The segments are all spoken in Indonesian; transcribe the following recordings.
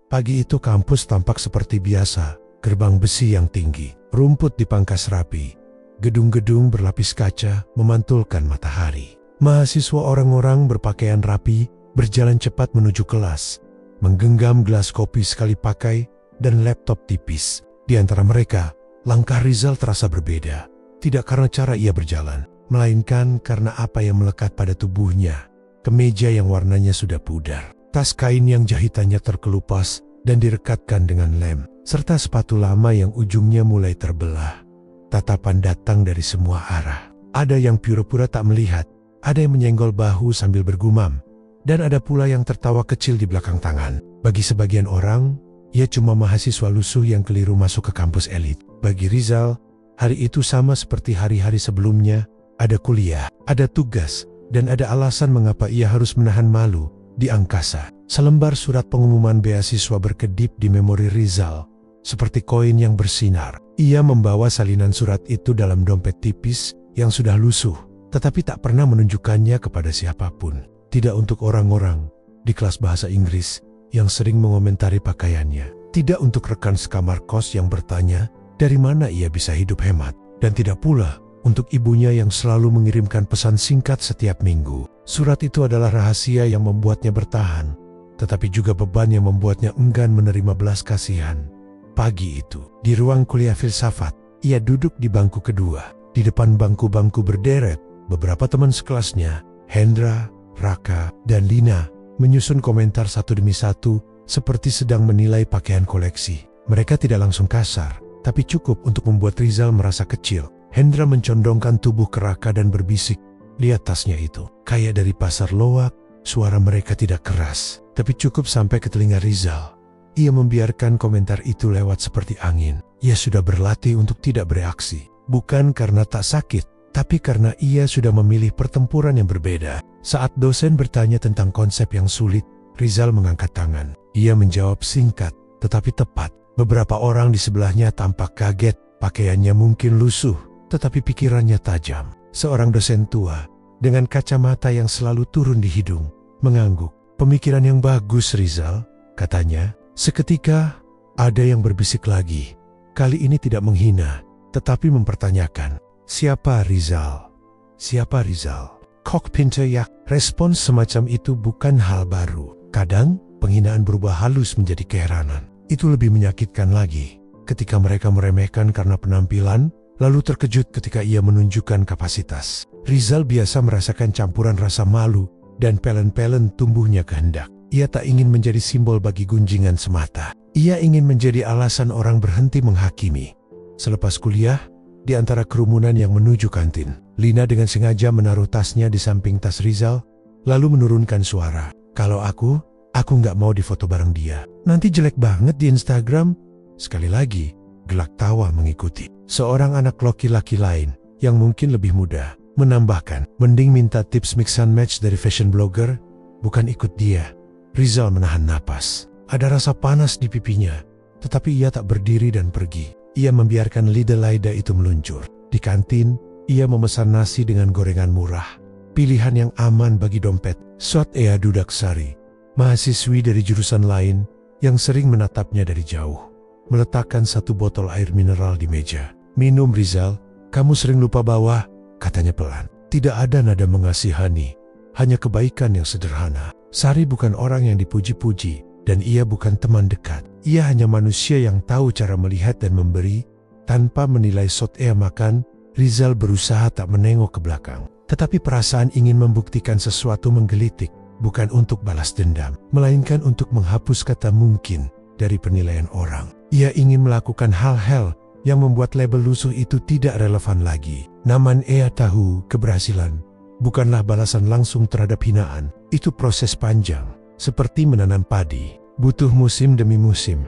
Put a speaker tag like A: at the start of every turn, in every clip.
A: Pagi itu kampus tampak seperti biasa, gerbang besi yang tinggi, rumput dipangkas rapi, gedung-gedung berlapis kaca memantulkan matahari. Mahasiswa orang-orang berpakaian rapi berjalan cepat menuju kelas, menggenggam gelas kopi sekali pakai dan laptop tipis. Di antara mereka, langkah Rizal terasa berbeda, tidak karena cara ia berjalan, melainkan karena apa yang melekat pada tubuhnya. Kemeja yang warnanya sudah pudar, tas kain yang jahitannya terkelupas dan direkatkan dengan lem, serta sepatu lama yang ujungnya mulai terbelah. Tatapan datang dari semua arah. Ada yang pura-pura tak melihat, ada yang menyenggol bahu sambil bergumam, dan ada pula yang tertawa kecil di belakang tangan. Bagi sebagian orang, ia cuma mahasiswa lusuh yang keliru masuk ke kampus elit. Bagi Rizal, hari itu sama seperti hari-hari sebelumnya, ada kuliah, ada tugas, dan ada alasan mengapa ia harus menahan malu di angkasa. Selembar surat pengumuman beasiswa berkedip di memori Rizal, seperti koin yang bersinar. Ia membawa salinan surat itu dalam dompet tipis yang sudah lusuh, tetapi tak pernah menunjukkannya kepada siapapun. Tidak untuk orang-orang di kelas bahasa Inggris yang sering mengomentari pakaiannya. Tidak untuk rekan sekamar kos yang bertanya dari mana ia bisa hidup hemat. Dan tidak pula untuk ibunya yang selalu mengirimkan pesan singkat setiap minggu. Surat itu adalah rahasia yang membuatnya bertahan, tetapi juga beban yang membuatnya enggan menerima belas kasihan. Pagi itu, di ruang kuliah filsafat, ia duduk di bangku kedua. Di depan bangku-bangku berderet, beberapa teman sekelasnya, Hendra, Raka, dan Lina, menyusun komentar satu demi satu seperti sedang menilai pakaian koleksi. Mereka tidak langsung kasar, tapi cukup untuk membuat Rizal merasa kecil. Hendra mencondongkan tubuh ke Raka dan berbisik, "Lihat tasnya itu, kayak dari pasar loak." Suara mereka tidak keras, tapi cukup sampai ke telinga Rizal. Ia membiarkan komentar itu lewat seperti angin. Ia sudah berlatih untuk tidak bereaksi, bukan karena tak sakit, tapi karena ia sudah memilih pertempuran yang berbeda. Saat dosen bertanya tentang konsep yang sulit, Rizal mengangkat tangan. Ia menjawab singkat, tetapi tepat. Beberapa orang di sebelahnya tampak kaget, pakaiannya mungkin lusuh, tetapi pikirannya tajam. Seorang dosen tua, dengan kacamata yang selalu turun di hidung, mengangguk. "Pemikiran yang bagus, Rizal," katanya. Seketika, ada yang berbisik lagi. Kali ini tidak menghina, tetapi mempertanyakan, "Siapa Rizal? Siapa Rizal?" "Kok pinter ya?" Respons semacam itu bukan hal baru. Kadang, penghinaan berubah halus menjadi keheranan. Itu lebih menyakitkan lagi, ketika mereka meremehkan karena penampilan, lalu terkejut ketika ia menunjukkan kapasitas. Rizal biasa merasakan campuran rasa malu dan pelen-pelen tumbuhnya kehendak. Ia tak ingin menjadi simbol bagi gunjingan semata. Ia ingin menjadi alasan orang berhenti menghakimi. Selepas kuliah, di antara kerumunan yang menuju kantin, Lina dengan sengaja menaruh tasnya di samping tas Rizal, lalu menurunkan suara, "Kalau aku nggak mau difoto bareng dia. Nanti jelek banget di Instagram." Sekali lagi, gelak tawa mengikuti. Seorang anak laki-laki lain, yang mungkin lebih muda, menambahkan, "Mending minta tips mix and match dari fashion blogger, bukan ikut dia." Rizal menahan napas. Ada rasa panas di pipinya, tetapi ia tak berdiri dan pergi. Ia membiarkan lidah itu meluncur. Di kantin, ia memesan nasi dengan gorengan murah. Pilihan yang aman bagi dompet. Swat Ea Dudaksari, mahasiswi dari jurusan lain yang sering menatapnya dari jauh, meletakkan satu botol air mineral di meja. "Minum, Rizal, kamu sering lupa bawa," katanya pelan. Tidak ada nada mengasihani, hanya kebaikan yang sederhana. Sari bukan orang yang dipuji-puji, dan ia bukan teman dekat. Ia hanya manusia yang tahu cara melihat dan memberi. Tanpa menilai Swat Ea makan, Rizal berusaha tak menengok ke belakang. Tetapi perasaan ingin membuktikan sesuatu menggelitik, bukan untuk balas dendam, melainkan untuk menghapus kata mungkin dari penilaian orang. Ia ingin melakukan hal-hal yang membuat label lusuh itu tidak relevan lagi. Namun ia tahu keberhasilan bukanlah balasan langsung terhadap hinaan. Itu proses panjang, seperti menanam padi, butuh musim demi musim.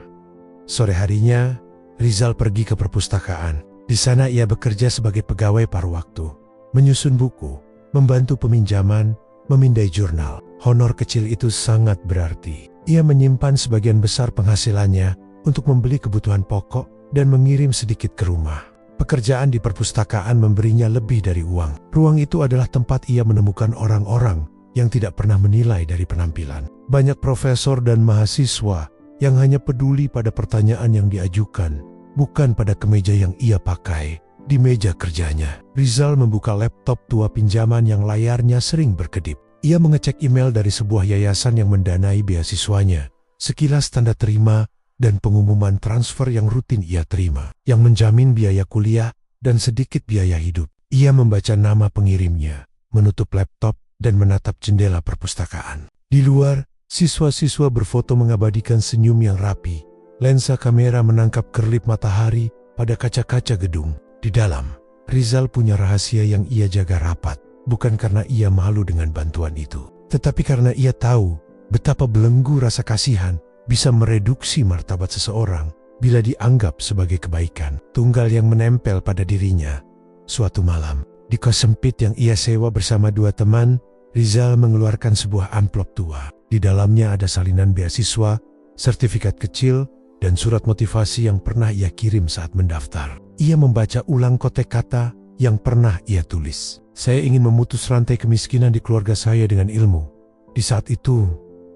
A: Sore harinya, Rizal pergi ke perpustakaan. Di sana ia bekerja sebagai pegawai paruh waktu, menyusun buku, membantu peminjaman, memindai jurnal. Honor kecil itu sangat berarti. Ia menyimpan sebagian besar penghasilannya untuk membeli kebutuhan pokok dan mengirim sedikit ke rumah. Pekerjaan di perpustakaan memberinya lebih dari uang. Ruang itu adalah tempat ia menemukan orang-orang yang tidak pernah menilai dari penampilan. Banyak profesor dan mahasiswa yang hanya peduli pada pertanyaan yang diajukan, bukan pada kemeja yang ia pakai di meja kerjanya. Rizal membuka laptop tua pinjaman yang layarnya sering berkedip. Ia mengecek email dari sebuah yayasan yang mendanai beasiswanya. Sekilas tanda terima dan pengumuman transfer yang rutin ia terima, yang menjamin biaya kuliah dan sedikit biaya hidup. Ia membaca nama pengirimnya, menutup laptop dan menatap jendela perpustakaan. Di luar, siswa-siswa berfoto mengabadikan senyum yang rapi. Lensa kamera menangkap kerlip matahari pada kaca-kaca gedung. Di dalam, Rizal punya rahasia yang ia jaga rapat. Bukan karena ia malu dengan bantuan itu, tetapi karena ia tahu betapa belenggu rasa kasihan bisa mereduksi martabat seseorang bila dianggap sebagai kebaikan tunggal yang menempel pada dirinya. Suatu malam, di kos sempit yang ia sewa bersama dua teman, Rizal mengeluarkan sebuah amplop tua. Di dalamnya ada salinan beasiswa, sertifikat kecil, dan surat motivasi yang pernah ia kirim saat mendaftar. Ia membaca ulang kotek kata yang pernah ia tulis. Saya ingin memutus rantai kemiskinan di keluarga saya dengan ilmu. Di saat itu,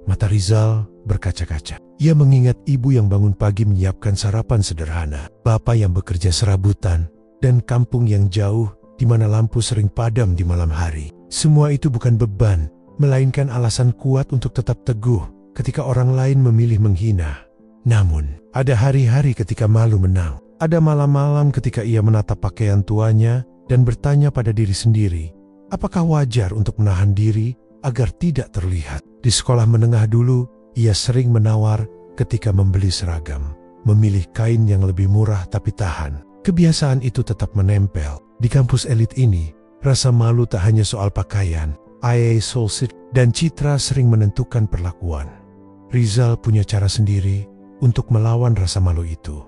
A: mata Rizal berkaca-kaca. Ia mengingat ibu yang bangun pagi menyiapkan sarapan sederhana, bapak yang bekerja serabutan, dan kampung yang jauh di mana lampu sering padam di malam hari. Semua itu bukan beban, melainkan alasan kuat untuk tetap teguh ketika orang lain memilih menghina. Namun, ada hari-hari ketika malu menang. Ada malam-malam ketika ia menatap pakaian tuanya dan bertanya pada diri sendiri, apakah wajar untuk menahan diri agar tidak terlihat? Di sekolah menengah dulu, ia sering menawar ketika membeli seragam, memilih kain yang lebih murah tapi tahan. Kebiasaan itu tetap menempel. Di kampus elit ini, rasa malu tak hanya soal pakaian, soulset, dan citra sering menentukan perlakuan. Rizal punya cara sendiri untuk melawan rasa malu itu.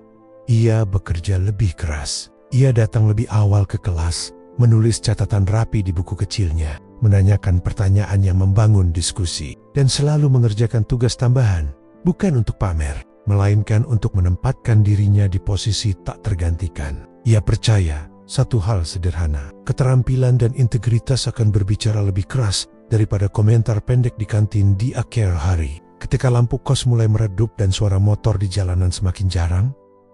A: Ia bekerja lebih keras. Ia datang lebih awal ke kelas, menulis catatan rapi di buku kecilnya, menanyakan pertanyaan yang membangun diskusi, dan selalu mengerjakan tugas tambahan, bukan untuk pamer, melainkan untuk menempatkan dirinya di posisi tak tergantikan. Ia percaya satu hal sederhana, keterampilan dan integritas akan berbicara lebih keras daripada komentar pendek di kantin di akhir hari. Ketika lampu kos mulai meredup dan suara motor di jalanan semakin jarang,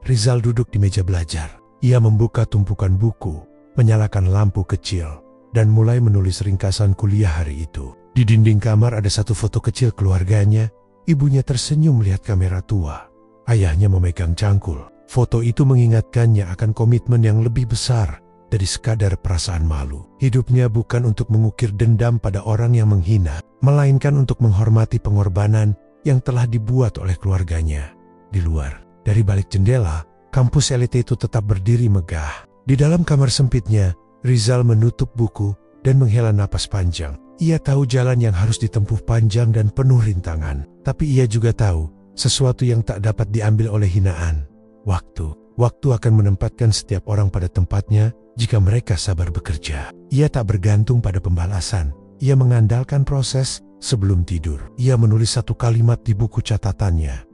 A: Rizal duduk di meja belajar. Ia membuka tumpukan buku, menyalakan lampu kecil, dan mulai menulis ringkasan kuliah hari itu. Di dinding kamar ada satu foto kecil keluarganya. Ibunya tersenyum melihat kamera tua. Ayahnya memegang cangkul. Foto itu mengingatkannya akan komitmen yang lebih besar dari sekadar perasaan malu. Hidupnya bukan untuk mengukir dendam pada orang yang menghina, melainkan untuk menghormati pengorbanan yang telah dibuat oleh keluarganya. Di luar, dari balik jendela, kampus elit itu tetap berdiri megah. Di dalam kamar sempitnya, Rizal menutup buku dan menghela napas panjang. Ia tahu jalan yang harus ditempuh panjang dan penuh rintangan. Tapi ia juga tahu sesuatu yang tak dapat diambil oleh hinaan. Waktu. Waktu akan menempatkan setiap orang pada tempatnya jika mereka sabar bekerja. Ia tak bergantung pada pembalasan. Ia mengandalkan proses sebelum tidur. Ia menulis satu kalimat di buku catatannya.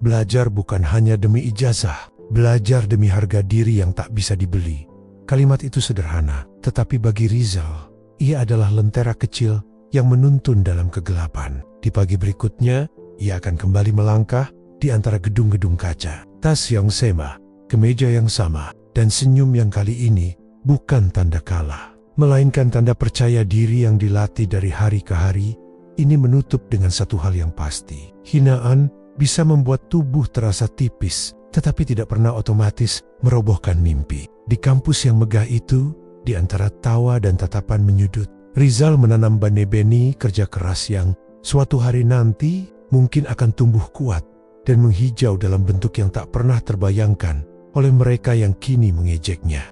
A: Belajar bukan hanya demi ijazah. Belajar demi harga diri yang tak bisa dibeli. Kalimat itu sederhana, tetapi bagi Rizal, ia adalah lentera kecil yang menuntun dalam kegelapan. Di pagi berikutnya, ia akan kembali melangkah di antara gedung-gedung kaca. Tas yang sama, kemeja yang sama, dan senyum yang kali ini bukan tanda kalah, melainkan tanda percaya diri yang dilatih dari hari ke hari. Ini menutup dengan satu hal yang pasti. Hinaan bisa membuat tubuh terasa tipis, tetapi tidak pernah otomatis merobohkan mimpi. Di kampus yang megah itu, di antara tawa dan tatapan menyudut, Rizal menanam benih-benih kerja keras yang suatu hari nanti mungkin akan tumbuh kuat dan menghijau dalam bentuk yang tak pernah terbayangkan oleh mereka yang kini mengejeknya.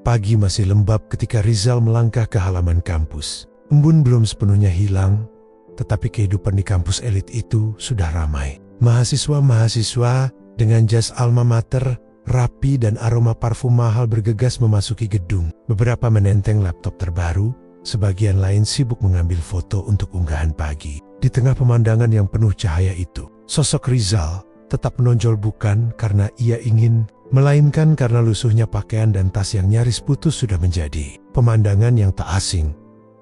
A: Pagi masih lembab ketika Rizal melangkah ke halaman kampus. Embun belum sepenuhnya hilang, tetapi kehidupan di kampus elit itu sudah ramai. Mahasiswa-mahasiswa dengan jas alma mater, rapi dan aroma parfum mahal bergegas memasuki gedung. Beberapa menenteng laptop terbaru, sebagian lain sibuk mengambil foto untuk unggahan pagi. Di tengah pemandangan yang penuh cahaya itu, sosok Rizal tetap menonjol bukan karena ia ingin, melainkan karena lusuhnya pakaian dan tas yang nyaris putus sudah menjadi pemandangan yang tak asing.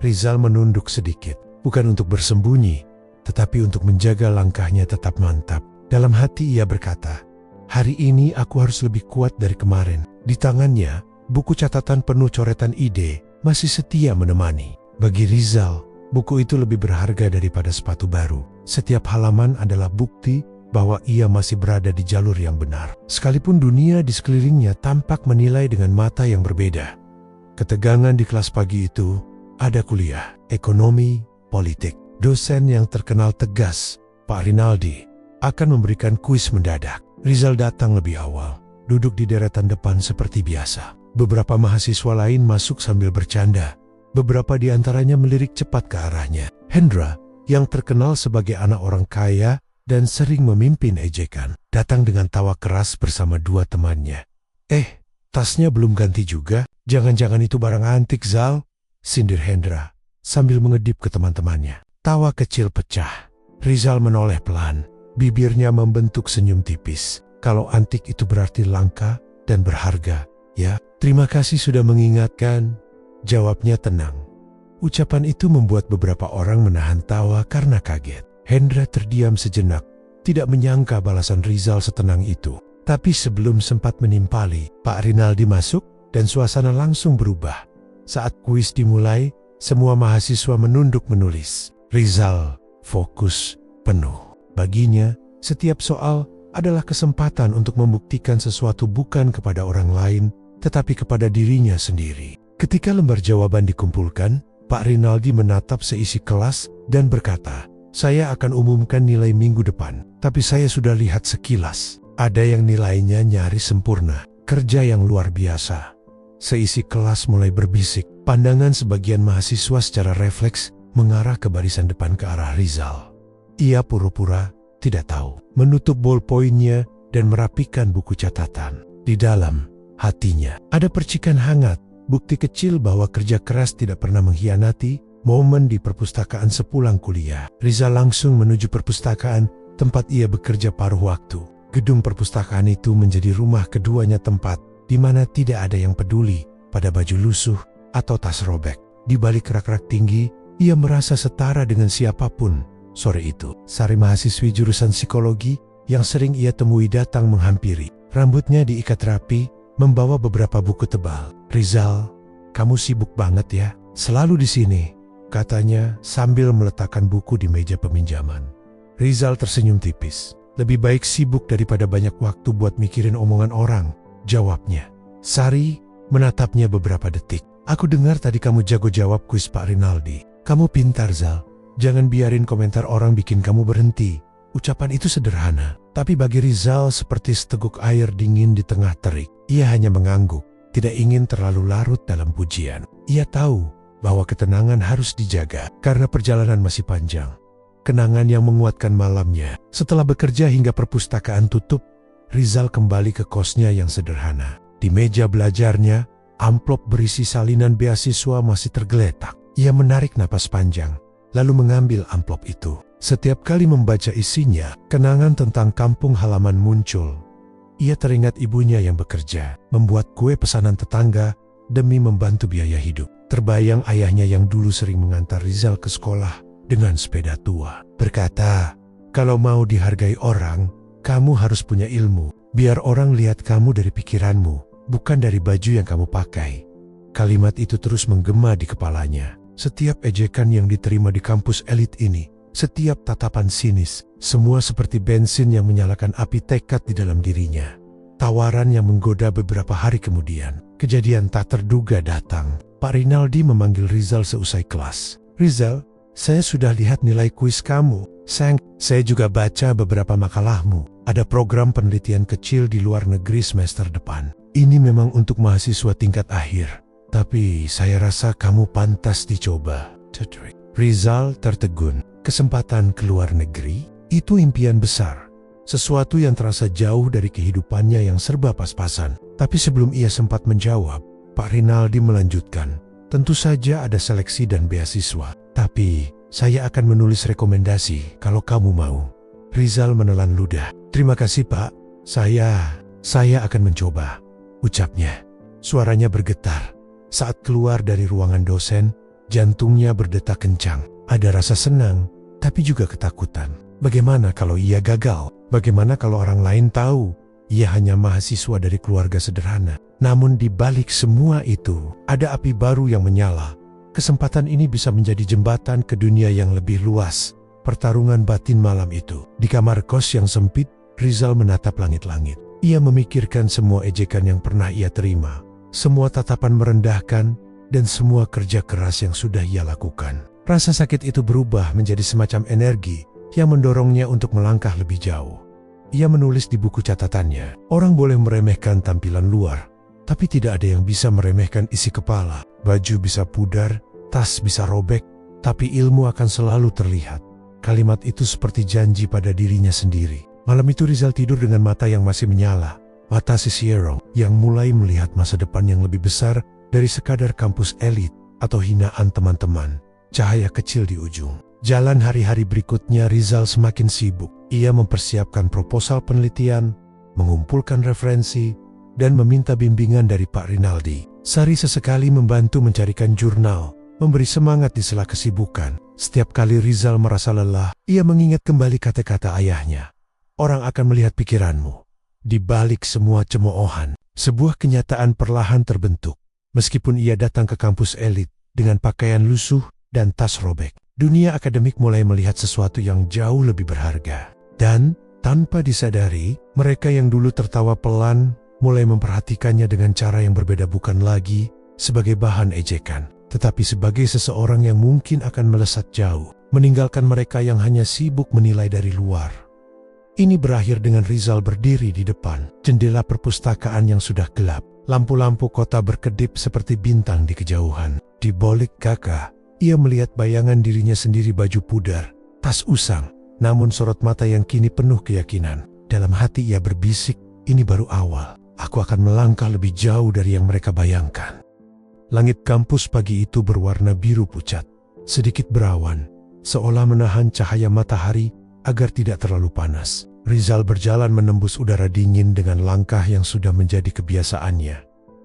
A: Rizal menunduk sedikit, bukan untuk bersembunyi, tetapi untuk menjaga langkahnya tetap mantap. Dalam hati ia berkata, hari ini aku harus lebih kuat dari kemarin. Di tangannya, buku catatan penuh coretan ide masih setia menemani. Bagi Rizal, buku itu lebih berharga daripada sepatu baru. Setiap halaman adalah bukti bahwa ia masih berada di jalur yang benar. Sekalipun dunia di sekelilingnya tampak menilai dengan mata yang berbeda. Ketegangan di kelas pagi itu, ada kuliah, ekonomi, politik. Dosen yang terkenal tegas, Pak Rinaldi, akan memberikan kuis mendadak. Rizal datang lebih awal, duduk di deretan depan seperti biasa. Beberapa mahasiswa lain masuk sambil bercanda. Beberapa di antaranya melirik cepat ke arahnya. Hendra, yang terkenal sebagai anak orang kaya dan sering memimpin ejekan, datang dengan tawa keras bersama dua temannya. Tasnya belum ganti juga? Jangan-jangan itu barang antik, Zal? Sindir Hendra sambil mengedip ke teman-temannya. Tawa kecil pecah. Rizal menoleh pelan. Bibirnya membentuk senyum tipis. Kalau antik itu berarti langka dan berharga, ya? Terima kasih sudah mengingatkan. Jawabnya tenang. Ucapan itu membuat beberapa orang menahan tawa karena kaget. Hendra terdiam sejenak, tidak menyangka balasan Rizal setenang itu. Tapi sebelum sempat menimpali, Pak Rinaldi masuk dan suasana langsung berubah. Saat kuis dimulai, semua mahasiswa menunduk menulis. Rizal fokus penuh. Baginya, setiap soal adalah kesempatan untuk membuktikan sesuatu bukan kepada orang lain, tetapi kepada dirinya sendiri. Ketika lembar jawaban dikumpulkan, Pak Rinaldi menatap seisi kelas dan berkata, saya akan umumkan nilai minggu depan, tapi saya sudah lihat sekilas. Ada yang nilainya nyaris sempurna, kerja yang luar biasa. Seisi kelas mulai berbisik. Pandangan sebagian mahasiswa secara refleks mengarah ke barisan depan ke arah Rizal. Ia pura-pura tidak tahu, menutup ballpointnya dan merapikan buku catatan. Di dalam hatinya ada percikan hangat, bukti kecil bahwa kerja keras tidak pernah mengkhianati. Momen di perpustakaan sepulang kuliah, Rizal langsung menuju perpustakaan tempat ia bekerja paruh waktu. Gedung perpustakaan itu menjadi rumah keduanya, tempat di mana tidak ada yang peduli pada baju lusuh atau tas robek. Di balik rak-rak tinggi, ia merasa setara dengan siapapun. Sore itu, Sari, mahasiswi jurusan psikologi yang sering ia temui, datang menghampiri. Rambutnya diikat rapi, membawa beberapa buku tebal. Rizal, kamu sibuk banget ya? Selalu di sini, katanya sambil meletakkan buku di meja peminjaman. Rizal tersenyum tipis. Lebih baik sibuk daripada banyak waktu buat mikirin omongan orang, jawabnya. Sari menatapnya beberapa detik. Aku dengar tadi kamu jago jawab kuis Pak Rinaldi. Kamu pintar, Zal. Jangan biarin komentar orang bikin kamu berhenti. Ucapan itu sederhana, tapi bagi Rizal seperti seteguk air dingin di tengah terik. Ia hanya mengangguk, tidak ingin terlalu larut dalam pujian. Ia tahu bahwa ketenangan harus dijaga karena perjalanan masih panjang. Kenangan yang menguatkan malamnya. Setelah bekerja hingga perpustakaan tutup, Rizal kembali ke kosnya yang sederhana. Di meja belajarnya, amplop berisi salinan beasiswa masih tergeletak. Ia menarik napas panjang, lalu mengambil amplop itu. Setiap kali membaca isinya, kenangan tentang kampung halaman muncul. Ia teringat ibunya yang bekerja, membuat kue pesanan tetangga demi membantu biaya hidup. Terbayang ayahnya yang dulu sering mengantar Rizal ke sekolah dengan sepeda tua. Berkata, kalau mau dihargai orang, kamu harus punya ilmu. Biar orang lihat kamu dari pikiranmu, bukan dari baju yang kamu pakai. Kalimat itu terus menggema di kepalanya. Setiap ejekan yang diterima di kampus elit ini, setiap tatapan sinis, semua seperti bensin yang menyalakan api tekad di dalam dirinya. Tawaran yang menggoda beberapa hari kemudian, kejadian tak terduga datang. Pak Rinaldi memanggil Rizal seusai kelas. Rizal, saya sudah lihat nilai kuis kamu. Saya juga baca beberapa makalahmu. Ada program penelitian kecil di luar negeri semester depan. Ini memang untuk mahasiswa tingkat akhir. Tapi saya rasa kamu pantas dicoba. Rizal tertegun. Kesempatan ke luar negeri? Itu impian besar. Sesuatu yang terasa jauh dari kehidupannya yang serba pas-pasan. Tapi sebelum ia sempat menjawab, Pak Rinaldi melanjutkan. Tentu saja ada seleksi dan beasiswa. Tapi saya akan menulis rekomendasi kalau kamu mau. Rizal menelan ludah. Terima kasih, Pak. Saya akan mencoba, ucapnya. Suaranya bergetar. Saat keluar dari ruangan dosen, jantungnya berdetak kencang. Ada rasa senang, tapi juga ketakutan. Bagaimana kalau ia gagal? Bagaimana kalau orang lain tahu ia hanya mahasiswa dari keluarga sederhana? Namun di balik semua itu, ada api baru yang menyala. Kesempatan ini bisa menjadi jembatan ke dunia yang lebih luas. Pertarungan batin malam itu. Di kamar kos yang sempit, Rizal menatap langit-langit. Ia memikirkan semua ejekan yang pernah ia terima, semua tatapan merendahkan, dan semua kerja keras yang sudah ia lakukan. Rasa sakit itu berubah menjadi semacam energi yang mendorongnya untuk melangkah lebih jauh. Ia menulis di buku catatannya, orang boleh meremehkan tampilan luar, tapi tidak ada yang bisa meremehkan isi kepala. Baju bisa pudar, tas bisa robek, tapi ilmu akan selalu terlihat. Kalimat itu seperti janji pada dirinya sendiri. Malam itu Rizal tidur dengan mata yang masih menyala. Mata Cicero yang mulai melihat masa depan yang lebih besar dari sekadar kampus elit atau hinaan teman-teman. Cahaya kecil di ujung. Jalan hari-hari berikutnya Rizal semakin sibuk. Ia mempersiapkan proposal penelitian, mengumpulkan referensi, dan meminta bimbingan dari Pak Rinaldi. Sari sesekali membantu mencarikan jurnal, memberi semangat di sela kesibukan. Setiap kali Rizal merasa lelah, ia mengingat kembali kata-kata ayahnya. Orang akan melihat pikiranmu. Di balik semua cemoohan, sebuah kenyataan perlahan terbentuk. Meskipun ia datang ke kampus elit dengan pakaian lusuh dan tas robek, dunia akademik mulai melihat sesuatu yang jauh lebih berharga. Dan, tanpa disadari, mereka yang dulu tertawa pelan mulai memperhatikannya dengan cara yang berbeda, bukan lagi sebagai bahan ejekan, tetapi sebagai seseorang yang mungkin akan melesat jauh, meninggalkan mereka yang hanya sibuk menilai dari luar. Ini berakhir dengan Rizal berdiri di depan jendela perpustakaan yang sudah gelap. Lampu-lampu kota berkedip seperti bintang di kejauhan. Di balik kaca, ia melihat bayangan dirinya sendiri, baju pudar, tas usang, namun sorot mata yang kini penuh keyakinan. Dalam hati ia berbisik, ini baru awal. Aku akan melangkah lebih jauh dari yang mereka bayangkan. Langit kampus pagi itu berwarna biru pucat, sedikit berawan, seolah menahan cahaya matahari agar tidak terlalu panas. Rizal berjalan menembus udara dingin dengan langkah yang sudah menjadi kebiasaannya.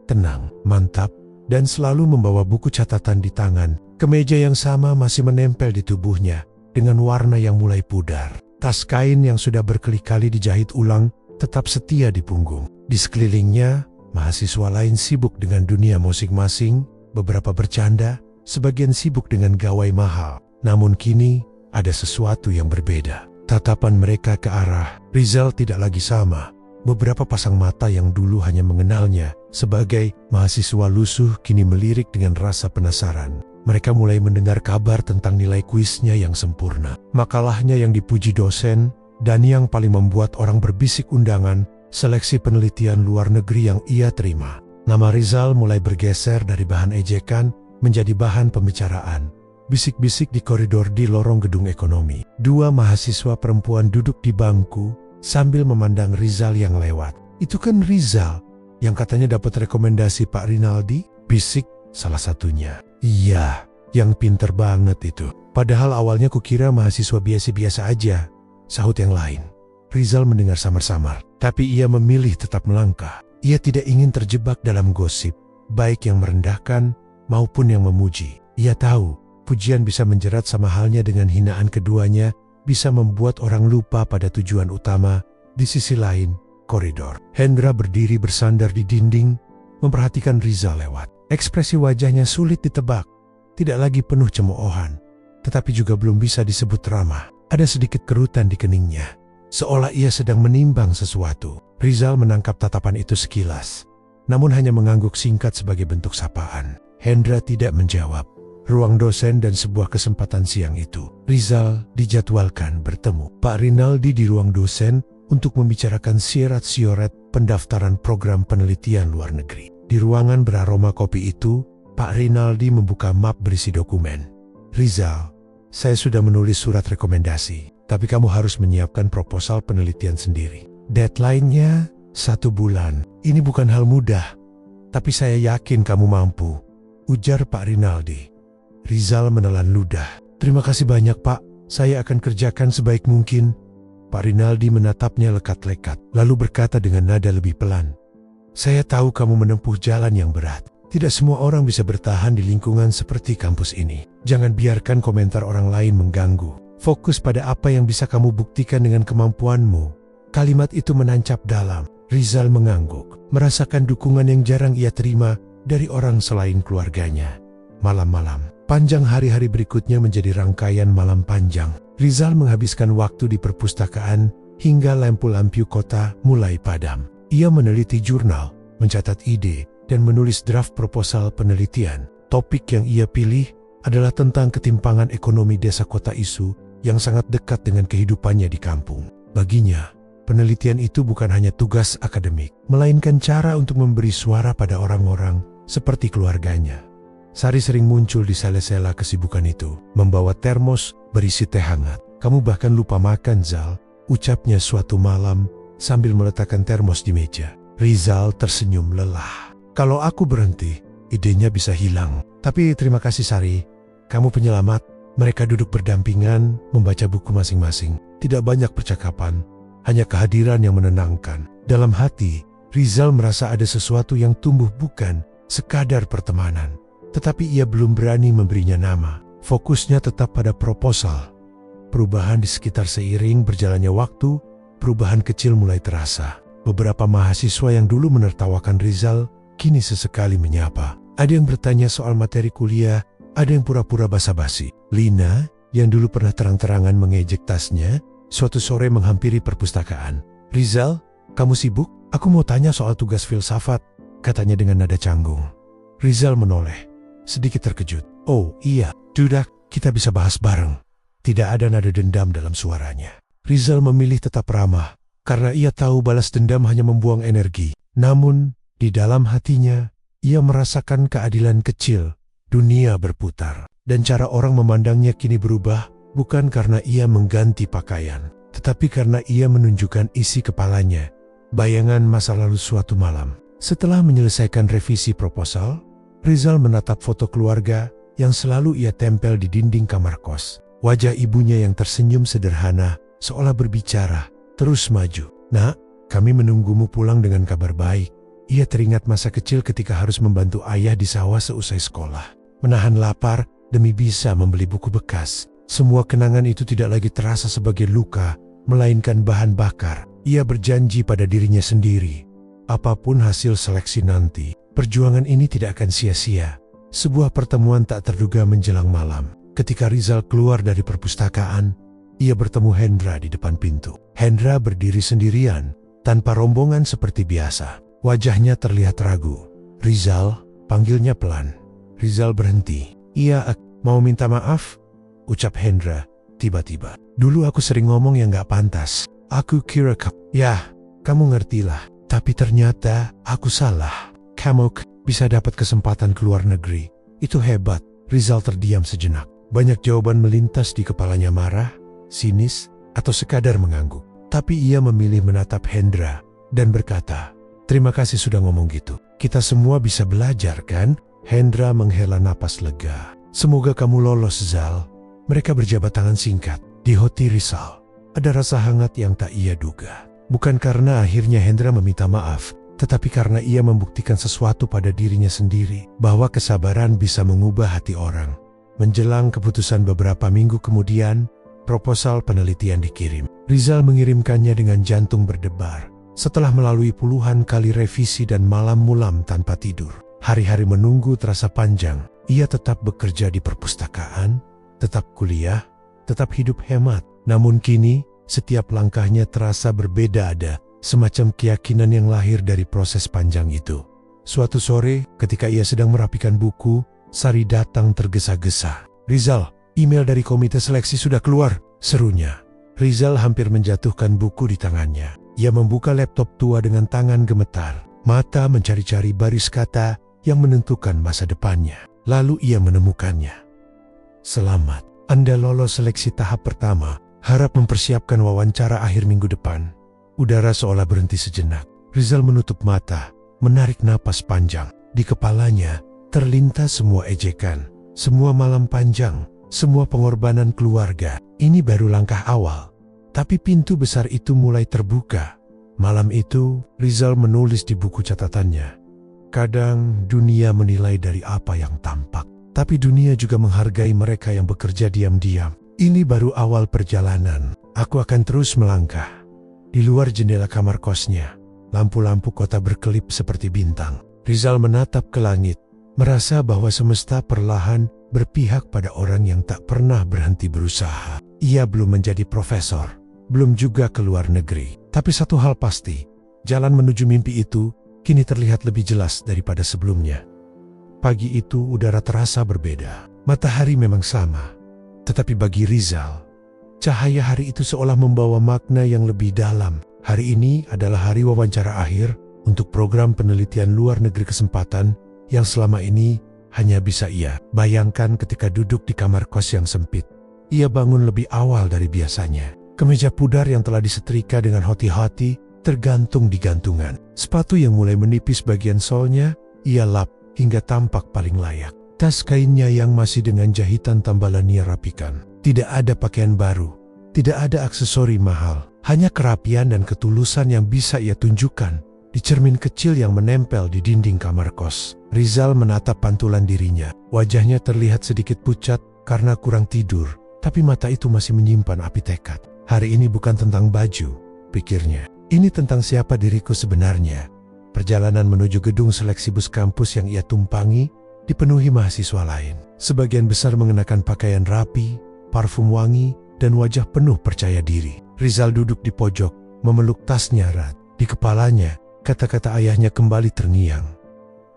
A: Tenang, mantap, dan selalu membawa buku catatan di tangan. Kemeja yang sama masih menempel di tubuhnya dengan warna yang mulai pudar. Tas kain yang sudah berkali-kali dijahit ulang tetap setia di punggung. Di sekelilingnya, mahasiswa lain sibuk dengan dunia masing-masing, beberapa bercanda, sebagian sibuk dengan gawai mahal. Namun kini, ada sesuatu yang berbeda. Tatapan mereka ke arah Rizal tidak lagi sama. Beberapa pasang mata yang dulu hanya mengenalnya sebagai mahasiswa lusuh kini melirik dengan rasa penasaran. Mereka mulai mendengar kabar tentang nilai kuisnya yang sempurna, makalahnya yang dipuji dosen, dan yang paling membuat orang berbisik undangan, seleksi penelitian luar negeri yang ia terima. Nama Rizal mulai bergeser dari bahan ejekan menjadi bahan pembicaraan. Bisik-bisik di koridor di lorong gedung ekonomi. Dua mahasiswa perempuan duduk di bangku sambil memandang Rizal yang lewat. Itu kan Rizal yang katanya dapat rekomendasi Pak Rinaldi? Bisik salah satunya. Iya, yang pinter banget itu. Padahal awalnya kukira mahasiswa biasa-biasa aja, sahut yang lain. Rizal mendengar samar-samar, tapi ia memilih tetap melangkah. Ia tidak ingin terjebak dalam gosip, baik yang merendahkan maupun yang memuji. Ia tahu, pujian bisa menjerat, sama halnya dengan hinaan keduanya bisa membuat orang lupa pada tujuan utama. Di sisi lain, koridor. Hendra berdiri bersandar di dinding, memperhatikan Rizal lewat. Ekspresi wajahnya sulit ditebak, tidak lagi penuh cemoohan, tetapi juga belum bisa disebut ramah. Ada sedikit kerutan di keningnya, seolah ia sedang menimbang sesuatu. Rizal menangkap tatapan itu sekilas, namun hanya mengangguk singkat sebagai bentuk sapaan. Hendra tidak menjawab. Ruang dosen dan sebuah kesempatan siang itu, Rizal dijadwalkan bertemu Pak Rinaldi di ruang dosen untuk membicarakan syarat-syarat pendaftaran program penelitian luar negeri. Di ruangan beraroma kopi itu, Pak Rinaldi membuka map berisi dokumen. Rizal, saya sudah menulis surat rekomendasi, tapi kamu harus menyiapkan proposal penelitian sendiri. Deadline-nya 1 bulan. Ini bukan hal mudah, tapi saya yakin kamu mampu, ujar Pak Rinaldi. Rizal menelan ludah. Terima kasih banyak Pak, saya akan kerjakan sebaik mungkin. Pak Rinaldi menatapnya lekat-lekat, lalu berkata dengan nada lebih pelan. Saya tahu kamu menempuh jalan yang berat. Tidak semua orang bisa bertahan di lingkungan seperti kampus ini. Jangan biarkan komentar orang lain mengganggu. Fokus pada apa yang bisa kamu buktikan dengan kemampuanmu. Kalimat itu menancap dalam. Rizal mengangguk, merasakan dukungan yang jarang ia terima dari orang selain keluarganya. Malam-malam panjang hari-hari berikutnya menjadi rangkaian malam panjang. Rizal menghabiskan waktu di perpustakaan hingga lampu-lampu kota mulai padam. Ia meneliti jurnal, mencatat ide, dan menulis draft proposal penelitian. Topik yang ia pilih adalah tentang ketimpangan ekonomi desa kota Isu yang sangat dekat dengan kehidupannya di kampung. Baginya, penelitian itu bukan hanya tugas akademik, melainkan cara untuk memberi suara pada orang-orang seperti keluarganya. Sari sering muncul di sela-sela kesibukan itu, membawa termos berisi teh hangat. "Kamu bahkan lupa makan, Zal," ucapnya suatu malam sambil meletakkan termos di meja. Rizal tersenyum lelah. "Kalau aku berhenti, idenya bisa hilang. Tapi terima kasih Sari, kamu penyelamat." Mereka duduk berdampingan, membaca buku masing-masing. Tidak banyak percakapan, hanya kehadiran yang menenangkan. Dalam hati, Rizal merasa ada sesuatu yang tumbuh bukan sekadar pertemanan. Tetapi ia belum berani memberinya nama. Fokusnya tetap pada proposal. Perubahan di sekitar seiring berjalannya waktu, perubahan kecil mulai terasa. Beberapa mahasiswa yang dulu menertawakan Rizal, kini sesekali menyapa. Ada yang bertanya soal materi kuliah, ada yang pura-pura basa-basi. Lina, yang dulu pernah terang-terangan mengejek tasnya, suatu sore menghampiri perpustakaan. "Rizal, kamu sibuk? Aku mau tanya soal tugas filsafat," katanya dengan nada canggung. Rizal menoleh, sedikit terkejut. "Oh iya, dudak, kita bisa bahas bareng." Tidak ada nada dendam dalam suaranya. Rizal memilih tetap ramah, karena ia tahu balas dendam hanya membuang energi. Namun, di dalam hatinya, ia merasakan keadilan kecil. Dunia berputar, dan cara orang memandangnya kini berubah, bukan karena ia mengganti pakaian, tetapi karena ia menunjukkan isi kepalanya, bayangan masa lalu suatu malam. Setelah menyelesaikan revisi proposal, Rizal menatap foto keluarga yang selalu ia tempel di dinding kamar kos. Wajah ibunya yang tersenyum sederhana, seolah berbicara, "Terus maju. Nak, kami menunggumu pulang dengan kabar baik." Ia teringat masa kecil ketika harus membantu ayah di sawah seusai sekolah, menahan lapar demi bisa membeli buku bekas. Semua kenangan itu tidak lagi terasa sebagai luka, melainkan bahan bakar. Ia berjanji pada dirinya sendiri, apapun hasil seleksi nanti, perjuangan ini tidak akan sia-sia. Sebuah pertemuan tak terduga menjelang malam. Ketika Rizal keluar dari perpustakaan, ia bertemu Hendra di depan pintu. Hendra berdiri sendirian, tanpa rombongan seperti biasa. Wajahnya terlihat ragu. "Rizal," panggilnya pelan. Rizal berhenti. "Iya, mau minta maaf," ucap Hendra tiba-tiba. "Dulu aku sering ngomong yang gak pantas. Aku kira ya, kamu ngertilah. Tapi ternyata aku salah. Kamu bisa dapat kesempatan ke luar negeri. Itu hebat." Rizal terdiam sejenak. Banyak jawaban melintas di kepalanya, marah, sinis, atau sekadar mengangguk. Tapi ia memilih menatap Hendra dan berkata, "Terima kasih sudah ngomong gitu. Kita semua bisa belajar kan?" Hendra menghela napas lega. "Semoga kamu lolos, Zal." Mereka berjabat tangan singkat. Di hati Rizal ada rasa hangat yang tak ia duga. Bukan karena akhirnya Hendra meminta maaf, tetapi karena ia membuktikan sesuatu pada dirinya sendiri, bahwa kesabaran bisa mengubah hati orang. Menjelang keputusan beberapa minggu kemudian, proposal penelitian dikirim. Rizal mengirimkannya dengan jantung berdebar. Setelah melalui puluhan kali revisi dan malam-malam tanpa tidur, hari-hari menunggu terasa panjang. Ia tetap bekerja di perpustakaan, tetap kuliah, tetap hidup hemat. Namun kini, setiap langkahnya terasa berbeda, ada semacam keyakinan yang lahir dari proses panjang itu. Suatu sore, ketika ia sedang merapikan buku, Sari datang tergesa-gesa. "Rizal, email dari komite seleksi sudah keluar," serunya. Rizal hampir menjatuhkan buku di tangannya. Ia membuka laptop tua dengan tangan gemetar. Mata mencari-cari baris kata yang menentukan masa depannya. Lalu ia menemukannya. "Selamat, Anda lolos seleksi tahap pertama. Harap mempersiapkan wawancara akhir minggu depan." Udara seolah berhenti sejenak. Rizal menutup mata, menarik napas panjang. Di kepalanya terlintas semua ejekan, semua malam panjang, semua pengorbanan keluarga. Ini baru langkah awal. Tapi pintu besar itu mulai terbuka. Malam itu, Rizal menulis di buku catatannya, "Kadang dunia menilai dari apa yang tampak, tapi dunia juga menghargai mereka yang bekerja diam-diam. Ini baru awal perjalanan. Aku akan terus melangkah." Di luar jendela kamar kosnya, lampu-lampu kota berkelip seperti bintang. Rizal menatap ke langit, merasa bahwa semesta perlahan berpihak pada orang yang tak pernah berhenti berusaha. Ia belum menjadi profesor, belum juga ke luar negeri. Tapi satu hal pasti, jalan menuju mimpi itu kini terlihat lebih jelas daripada sebelumnya. Pagi itu udara terasa berbeda. Matahari memang sama, tetapi bagi Rizal, cahaya hari itu seolah membawa makna yang lebih dalam. Hari ini adalah hari wawancara akhir untuk program penelitian luar negeri kesempatan yang selama ini hanya bisa ia bayangkan ketika duduk di kamar kos yang sempit. Ia bangun lebih awal dari biasanya. Kemeja pudar yang telah disetrika dengan hati-hati tergantung di gantungan. Sepatu yang mulai menipis bagian solnya, ia lap hingga tampak paling layak. Tas kainnya yang masih dengan jahitan tambalan ia rapikan. Tidak ada pakaian baru, tidak ada aksesori mahal, hanya kerapian dan ketulusan yang bisa ia tunjukkan di cermin kecil yang menempel di dinding kamar kos. Rizal menatap pantulan dirinya. Wajahnya terlihat sedikit pucat karena kurang tidur, tapi mata itu masih menyimpan api tekad. Hari ini bukan tentang baju, pikirnya. Ini tentang siapa diriku sebenarnya. Perjalanan menuju gedung seleksi bus kampus yang ia tumpangi dipenuhi mahasiswa lain. Sebagian besar mengenakan pakaian rapi, parfum wangi, dan wajah penuh percaya diri. Rizal duduk di pojok, memeluk tasnya erat. Di kepalanya, kata-kata ayahnya kembali terngiang.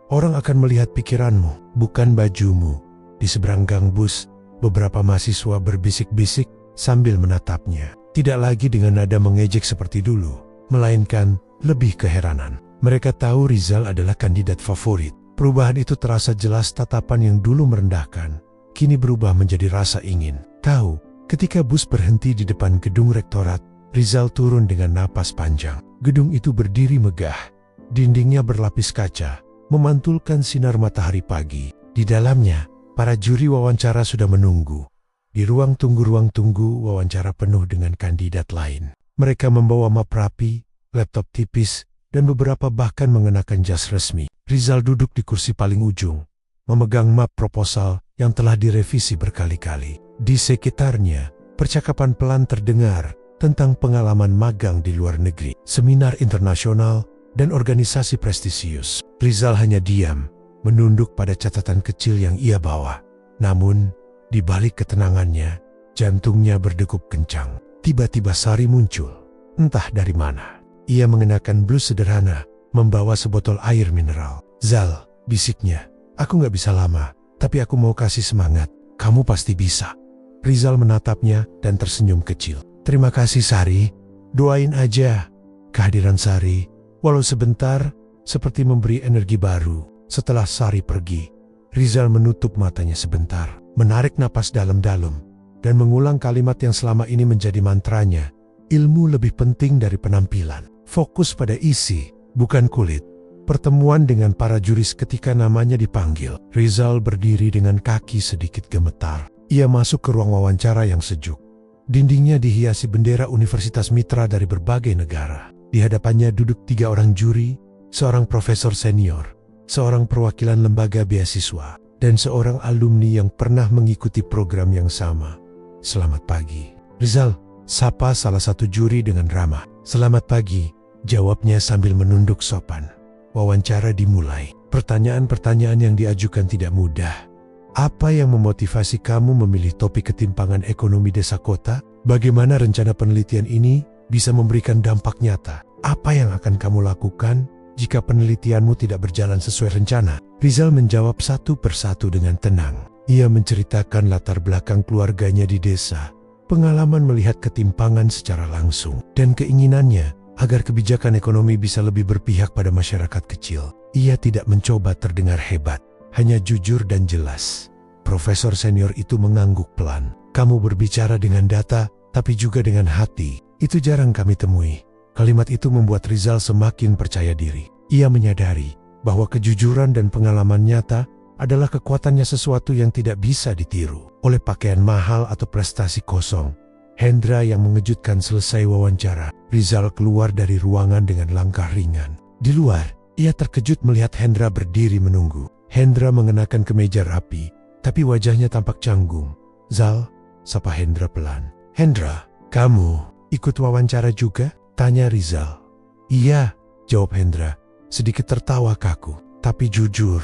A: Orang akan melihat pikiranmu, bukan bajumu. Di seberang gang bus, beberapa mahasiswa berbisik-bisik sambil menatapnya. Tidak lagi dengan nada mengejek seperti dulu, melainkan lebih keheranan. Mereka tahu Rizal adalah kandidat favorit. Perubahan itu terasa jelas. Tatapan yang dulu merendahkan, kini berubah menjadi rasa ingin tahu. Ketika bus berhenti di depan gedung rektorat, Rizal turun dengan napas panjang. Gedung itu berdiri megah. Dindingnya berlapis kaca, memantulkan sinar matahari pagi. Di dalamnya, para juri wawancara sudah menunggu. Di ruang tunggu wawancara penuh dengan kandidat lain. Mereka membawa map rapi, laptop tipis, dan beberapa bahkan mengenakan jas resmi. Rizal duduk di kursi paling ujung, memegang map proposal yang telah direvisi berkali-kali. Di sekitarnya, percakapan pelan terdengar tentang pengalaman magang di luar negeri, seminar internasional, dan organisasi prestisius. Rizal hanya diam, menunduk pada catatan kecil yang ia bawa. Namun, di balik ketenangannya, jantungnya berdegup kencang. Tiba-tiba Sari muncul, entah dari mana. Ia mengenakan blus sederhana, membawa sebotol air mineral. "Zal," bisiknya, "aku gak bisa lama, tapi aku mau kasih semangat. Kamu pasti bisa." Rizal menatapnya dan tersenyum kecil. "Terima kasih Sari, doain aja." Kehadiran Sari, walau sebentar, seperti memberi energi baru. Setelah Sari pergi, Rizal menutup matanya sebentar, menarik napas dalam-dalam, dan mengulang kalimat yang selama ini menjadi mantranya. Ilmu lebih penting dari penampilan. Fokus pada isi, bukan kulit. Pertemuan dengan para juri ketika namanya dipanggil. Rizal berdiri dengan kaki sedikit gemetar. Ia masuk ke ruang wawancara yang sejuk. Dindingnya dihiasi bendera universitas mitra dari berbagai negara. Di hadapannya duduk 3 orang juri, seorang profesor senior, seorang perwakilan lembaga beasiswa, dan seorang alumni yang pernah mengikuti program yang sama. "Selamat pagi, Rizal," sapa salah satu juri dengan ramah. "Selamat pagi," jawabnya sambil menunduk sopan. Wawancara dimulai. Pertanyaan-pertanyaan yang diajukan tidak mudah. "Apa yang memotivasi kamu memilih topik ketimpangan ekonomi desa kota? Bagaimana rencana penelitian ini bisa memberikan dampak nyata? Apa yang akan kamu lakukan jika penelitianmu tidak berjalan sesuai rencana?" Rizal menjawab satu persatu dengan tenang. Ia menceritakan latar belakang keluarganya di desa, pengalaman melihat ketimpangan secara langsung, dan keinginannya agar kebijakan ekonomi bisa lebih berpihak pada masyarakat kecil. Ia tidak mencoba terdengar hebat, hanya jujur dan jelas. Profesor senior itu mengangguk pelan. "Kamu berbicara dengan data, tapi juga dengan hati. Itu jarang kami temui." Kalimat itu membuat Rizal semakin percaya diri. Ia menyadari bahwa kejujuran dan pengalaman nyata adalah kekuatannya, sesuatu yang tidak bisa ditiru oleh pakaian mahal atau prestasi kosong. Hendra yang mengejutkan selesai wawancara. Rizal keluar dari ruangan dengan langkah ringan. Di luar, ia terkejut melihat Hendra berdiri menunggu. Hendra mengenakan kemeja rapi, tapi wajahnya tampak canggung. "Zal," sapa Hendra pelan. "Hendra, kamu ikut wawancara juga?" Tanya Rizal. Iya, jawab Hendra, sedikit tertawa kaku. Tapi jujur,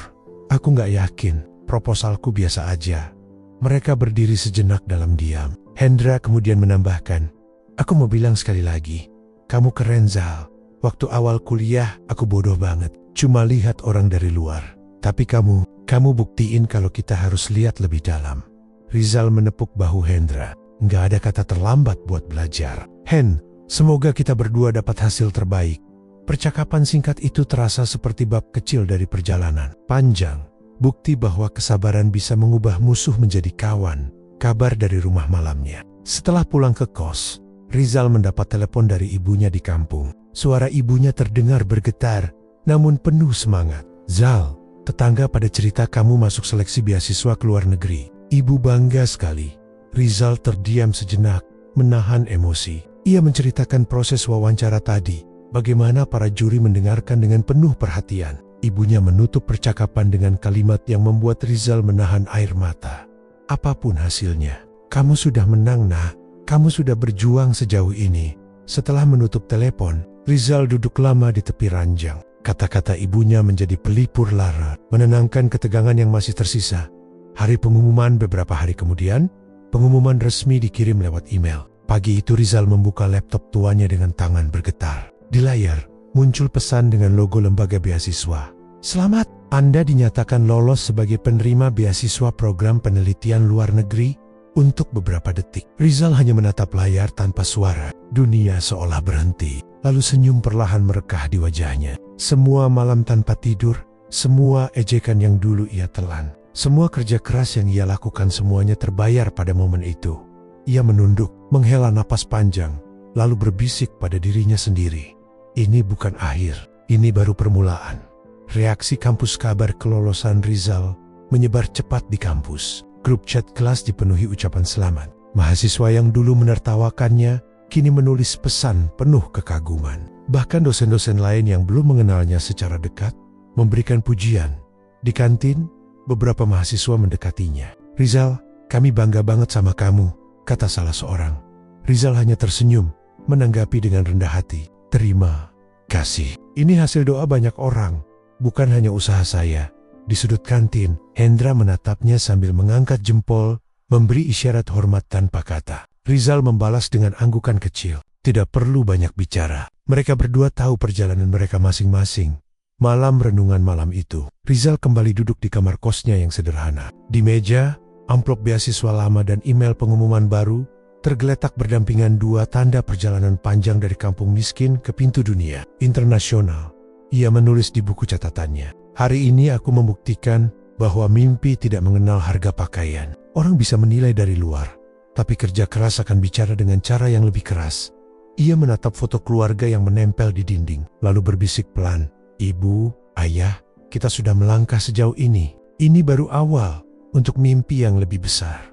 A: aku gak yakin, proposalku biasa aja. Mereka berdiri sejenak dalam diam. Hendra kemudian menambahkan, aku mau bilang sekali lagi, kamu keren Zal. Waktu awal kuliah aku bodoh banget, cuma lihat orang dari luar. Tapi kamu buktiin kalau kita harus lihat lebih dalam. Rizal menepuk bahu Hendra. Nggak ada kata terlambat buat belajar. Hen, semoga kita berdua dapat hasil terbaik. Percakapan singkat itu terasa seperti bab kecil dari perjalanan panjang. Bukti bahwa kesabaran bisa mengubah musuh menjadi kawan. Kabar dari rumah malamnya. Setelah pulang ke kos, Rizal mendapat telepon dari ibunya di kampung. Suara ibunya terdengar bergetar, namun penuh semangat. Zal, tetangga pada cerita kamu masuk seleksi beasiswa ke luar negeri. Ibu bangga sekali. Rizal terdiam sejenak, menahan emosi. Ia menceritakan proses wawancara tadi, bagaimana para juri mendengarkan dengan penuh perhatian. Ibunya menutup percakapan dengan kalimat yang membuat Rizal menahan air mata. Apapun hasilnya, kamu sudah menang nak, kamu sudah berjuang sejauh ini. Setelah menutup telepon, Rizal duduk lama di tepi ranjang. Kata-kata ibunya menjadi pelipur lara, menenangkan ketegangan yang masih tersisa. Hari pengumuman beberapa hari kemudian, pengumuman resmi dikirim lewat email. Pagi itu Rizal membuka laptop tuanya dengan tangan bergetar. Di layar, muncul pesan dengan logo lembaga beasiswa. Selamat, Anda dinyatakan lolos sebagai penerima beasiswa program penelitian luar negeri untuk beberapa detik. Rizal hanya menatap layar tanpa suara. Dunia seolah berhenti. Lalu senyum perlahan merekah di wajahnya. Semua malam tanpa tidur, semua ejekan yang dulu ia telan. Semua kerja keras yang ia lakukan semuanya terbayar pada momen itu. Ia menunduk, menghela napas panjang, lalu berbisik pada dirinya sendiri. Ini bukan akhir, ini baru permulaan. Reaksi kampus kabar kelolosan Rizal menyebar cepat di kampus. Grup chat kelas dipenuhi ucapan selamat. Mahasiswa yang dulu menertawakannya, kini menulis pesan penuh kekaguman. Bahkan dosen-dosen lain yang belum mengenalnya secara dekat, memberikan pujian. Di kantin, beberapa mahasiswa mendekatinya. Rizal, kami bangga banget sama kamu, kata salah seorang. Rizal hanya tersenyum, menanggapi dengan rendah hati. Terima kasih. Ini hasil doa banyak orang, bukan hanya usaha saya. Di sudut kantin, Hendra menatapnya sambil mengangkat jempol, memberi isyarat hormat tanpa kata. Rizal membalas dengan anggukan kecil. Tidak perlu banyak bicara. Mereka berdua tahu perjalanan mereka masing-masing. Malam renungan malam itu, Rizal kembali duduk di kamar kosnya yang sederhana. Di meja, amplop beasiswa lama dan email pengumuman baru tergeletak berdampingan dua tanda perjalanan panjang dari kampung miskin ke pintu dunia internasional. Ia menulis di buku catatannya, hari ini aku membuktikan bahwa mimpi tidak mengenal harga pakaian. Orang bisa menilai dari luar, tapi kerja keras akan bicara dengan cara yang lebih keras. Ia menatap foto keluarga yang menempel di dinding, lalu berbisik pelan, Ibu, Ayah, kita sudah melangkah sejauh ini. Ini baru awal untuk mimpi yang lebih besar.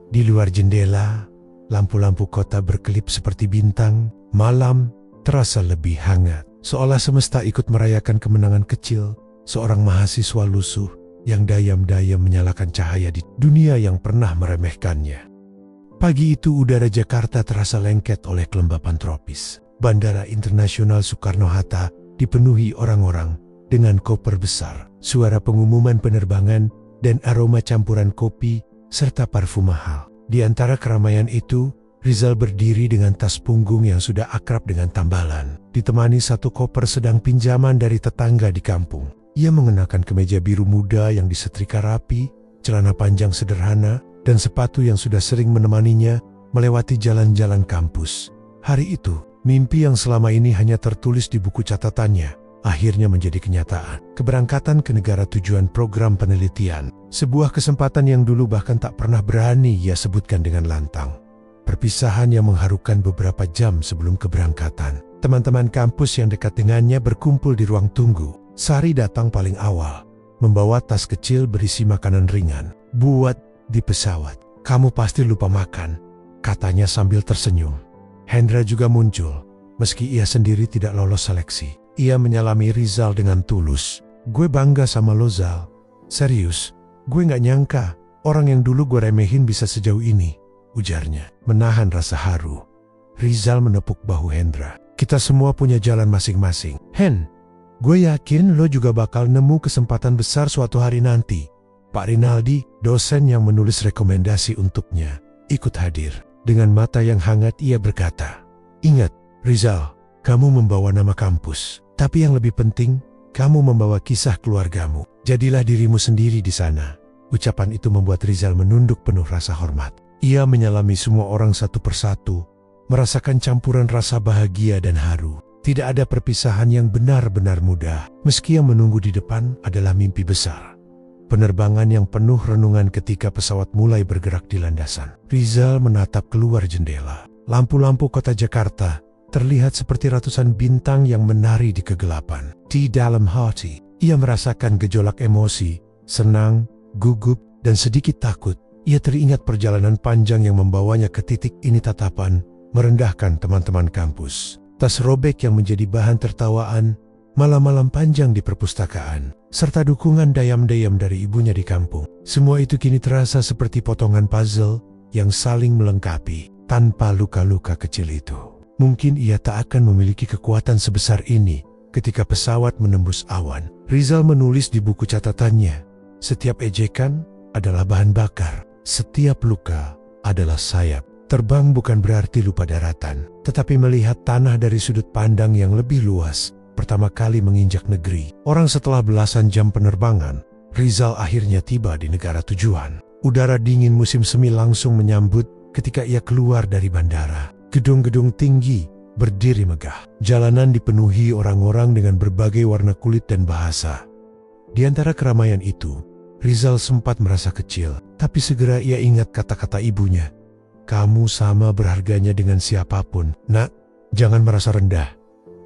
A: Di luar jendela, lampu-lampu kota berkelip seperti bintang. Malam terasa lebih hangat. Seolah semesta ikut merayakan kemenangan kecil seorang mahasiswa lusuh yang dayam-dayam menyalakan cahaya di dunia yang pernah meremehkannya. Pagi itu udara Jakarta terasa lengket oleh kelembapan tropis. Bandara Internasional Soekarno-Hatta dipenuhi orang-orang dengan koper besar, suara pengumuman penerbangan, dan aroma campuran kopi serta parfum mahal. Di antara keramaian itu, Rizal berdiri dengan tas punggung yang sudah akrab dengan tambalan, ditemani satu koper sedang pinjaman dari tetangga di kampung. Ia mengenakan kemeja biru muda yang disetrika rapi, celana panjang sederhana, dan sepatu yang sudah sering menemaninya melewati jalan-jalan kampus. Hari itu, mimpi yang selama ini hanya tertulis di buku catatannya, akhirnya menjadi kenyataan. Keberangkatan ke negara tujuan program penelitian, sebuah kesempatan yang dulu bahkan tak pernah berani ia sebutkan dengan lantang. Perpisahan yang mengharukan beberapa jam sebelum keberangkatan. Teman-teman kampus yang dekat dengannya berkumpul di ruang tunggu. Sari datang paling awal, membawa tas kecil berisi makanan ringan. Buat di pesawat. Kamu pasti lupa makan, katanya sambil tersenyum. Hendra juga muncul, meski ia sendiri tidak lolos seleksi. Ia menyalami Rizal dengan tulus. Gue bangga sama lo Zal. Serius, gue gak nyangka orang yang dulu gue remehin bisa sejauh ini, ujarnya, menahan rasa haru. Rizal menepuk bahu Hendra. Kita semua punya jalan masing-masing. Hen, gue yakin lo juga bakal nemu kesempatan besar suatu hari nanti. Pak Rinaldi, dosen yang menulis rekomendasi untuknya, ikut hadir. Dengan mata yang hangat ia berkata, "Ingat, Rizal, kamu membawa nama kampus. Tapi yang lebih penting, kamu membawa kisah keluargamu. Jadilah dirimu sendiri di sana." Ucapan itu membuat Rizal menunduk penuh rasa hormat. Ia menyalami semua orang satu persatu, merasakan campuran rasa bahagia dan haru. Tidak ada perpisahan yang benar-benar mudah, meski yang menunggu di depan adalah mimpi besar. Penerbangan yang penuh renungan ketika pesawat mulai bergerak di landasan. Rizal menatap keluar jendela. Lampu-lampu kota Jakarta terlihat seperti ratusan bintang yang menari di kegelapan. Di dalam hati, ia merasakan gejolak emosi, senang, gugup, dan sedikit takut. Ia teringat perjalanan panjang yang membawanya ke titik ini, tatapan merendahkan teman-teman kampus. Tas robek yang menjadi bahan tertawaan, malam-malam panjang di perpustakaan, serta dukungan dayam-dayam dari ibunya di kampung. Semua itu kini terasa seperti potongan puzzle yang saling melengkapi. Tanpa luka-luka kecil itu, mungkin ia tak akan memiliki kekuatan sebesar ini ketika pesawat menembus awan. Rizal menulis di buku catatannya, "Setiap ejekan adalah bahan bakar. Setiap luka adalah sayap." Terbang bukan berarti lupa daratan, tetapi melihat tanah dari sudut pandang yang lebih luas. Pertama kali menginjak negeri, orang setelah belasan jam penerbangan, Rizal akhirnya tiba di negara tujuan. Udara dingin musim semi langsung menyambut ketika ia keluar dari bandara. Gedung-gedung tinggi berdiri megah. Jalanan dipenuhi orang-orang dengan berbagai warna kulit dan bahasa. Di antara keramaian itu, Rizal sempat merasa kecil, tapi segera ia ingat kata-kata ibunya. "Kamu sama berharganya dengan siapapun, Nak. Jangan merasa rendah."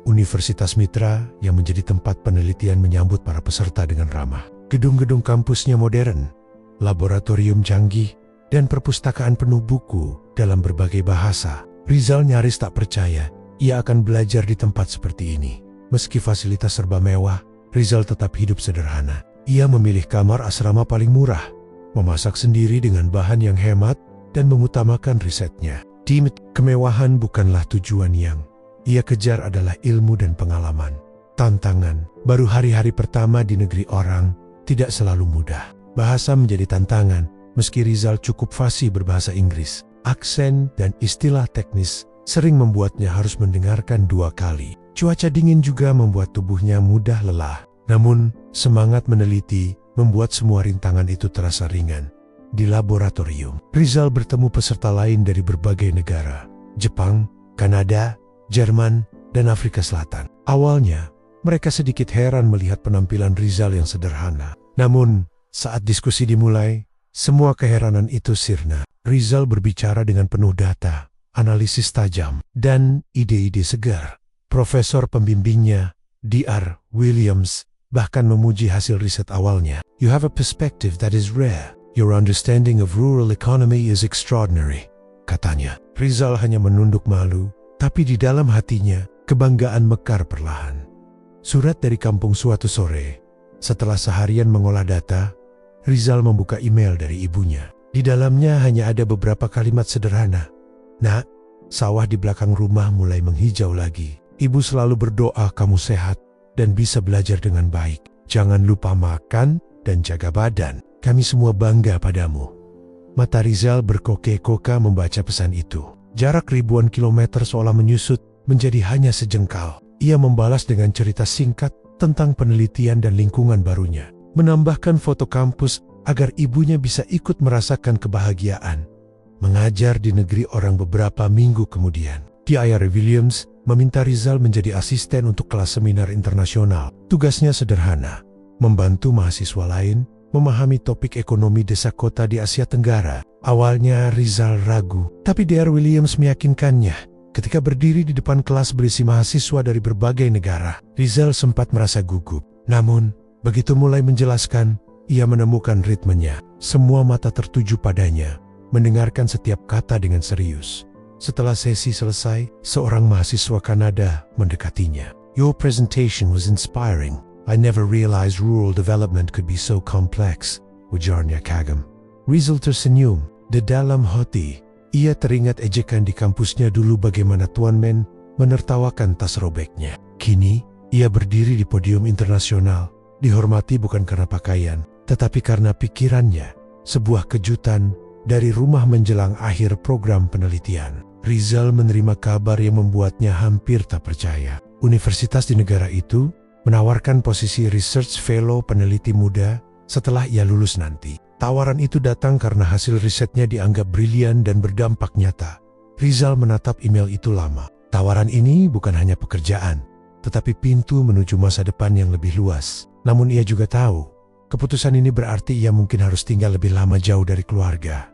A: Universitas Mitra yang menjadi tempat penelitian menyambut para peserta dengan ramah. Gedung-gedung kampusnya modern, laboratorium canggih, dan perpustakaan penuh buku dalam berbagai bahasa. Rizal nyaris tak percaya ia akan belajar di tempat seperti ini. Meski fasilitas serba mewah, Rizal tetap hidup sederhana. Ia memilih kamar asrama paling murah, memasak sendiri dengan bahan yang hemat, dan mengutamakan risetnya. Kemewahan bukanlah tujuan yang ia kejar, adalah ilmu dan pengalaman. Tantangan, baru hari-hari pertama di negeri orang, tidak selalu mudah. Bahasa menjadi tantangan, meski Rizal cukup fasih berbahasa Inggris. Aksen dan istilah teknis sering membuatnya harus mendengarkan 2 kali. Cuaca dingin juga membuat tubuhnya mudah lelah. Namun, semangat meneliti membuat semua rintangan itu terasa ringan. Di laboratorium, Rizal bertemu peserta lain dari berbagai negara. Jepang, Kanada, Jerman, dan Afrika Selatan. Awalnya, mereka sedikit heran melihat penampilan Rizal yang sederhana. Namun, saat diskusi dimulai, semua keheranan itu sirna. Rizal berbicara dengan penuh data, analisis tajam, dan ide-ide segar. Profesor pembimbingnya, Dr. Williams, bahkan memuji hasil riset awalnya. "You have a perspective that is rare. Your understanding of rural economy is extraordinary," katanya. Rizal hanya menunduk malu, tapi di dalam hatinya, kebanggaan mekar perlahan. Surat dari kampung suatu sore. Setelah seharian mengolah data, Rizal membuka email dari ibunya. Di dalamnya hanya ada beberapa kalimat sederhana. "Nak, sawah di belakang rumah mulai menghijau lagi. Ibu selalu berdoa kamu sehat dan bisa belajar dengan baik. Jangan lupa makan dan jaga badan. Kami semua bangga padamu." Mata Rizal berkoke-koka membaca pesan itu. Jarak ribuan kilometer seolah menyusut menjadi hanya sejengkal. Ia membalas dengan cerita singkat tentang penelitian dan lingkungan barunya. Menambahkan foto kampus agar ibunya bisa ikut merasakan kebahagiaan. Mengajar di negeri orang beberapa minggu kemudian. Dr. Williams meminta Rizal menjadi asisten untuk kelas seminar internasional. Tugasnya sederhana, membantu mahasiswa lain memahami topik ekonomi desa kota di Asia Tenggara. Awalnya Rizal ragu, tapi Dr. Williams meyakinkannya. Ketika berdiri di depan kelas berisi mahasiswa dari berbagai negara, Rizal sempat merasa gugup. Namun, begitu mulai menjelaskan, ia menemukan ritmenya. Semua mata tertuju padanya, mendengarkan setiap kata dengan serius. Setelah sesi selesai, seorang mahasiswa Kanada mendekatinya. "Your presentation was inspiring. I never realized rural development could be so complex," ujarnya kagum. Rizal tersenyum. Di dalam hati, ia teringat ejekan di kampusnya dulu bagaimana Tuan Men menertawakan tas robeknya. Kini, ia berdiri di podium internasional, dihormati bukan karena pakaian, tetapi karena pikirannya, sebuah kejutan dari rumah menjelang akhir program penelitian. Rizal menerima kabar yang membuatnya hampir tak percaya. Universitas di negara itu menawarkan posisi Research Fellow peneliti muda setelah ia lulus nanti. Tawaran itu datang karena hasil risetnya dianggap brilian dan berdampak nyata. Rizal menatap email itu lama. Tawaran ini bukan hanya pekerjaan, tetapi pintu menuju masa depan yang lebih luas. Namun ia juga tahu, keputusan ini berarti ia mungkin harus tinggal lebih lama jauh dari keluarga.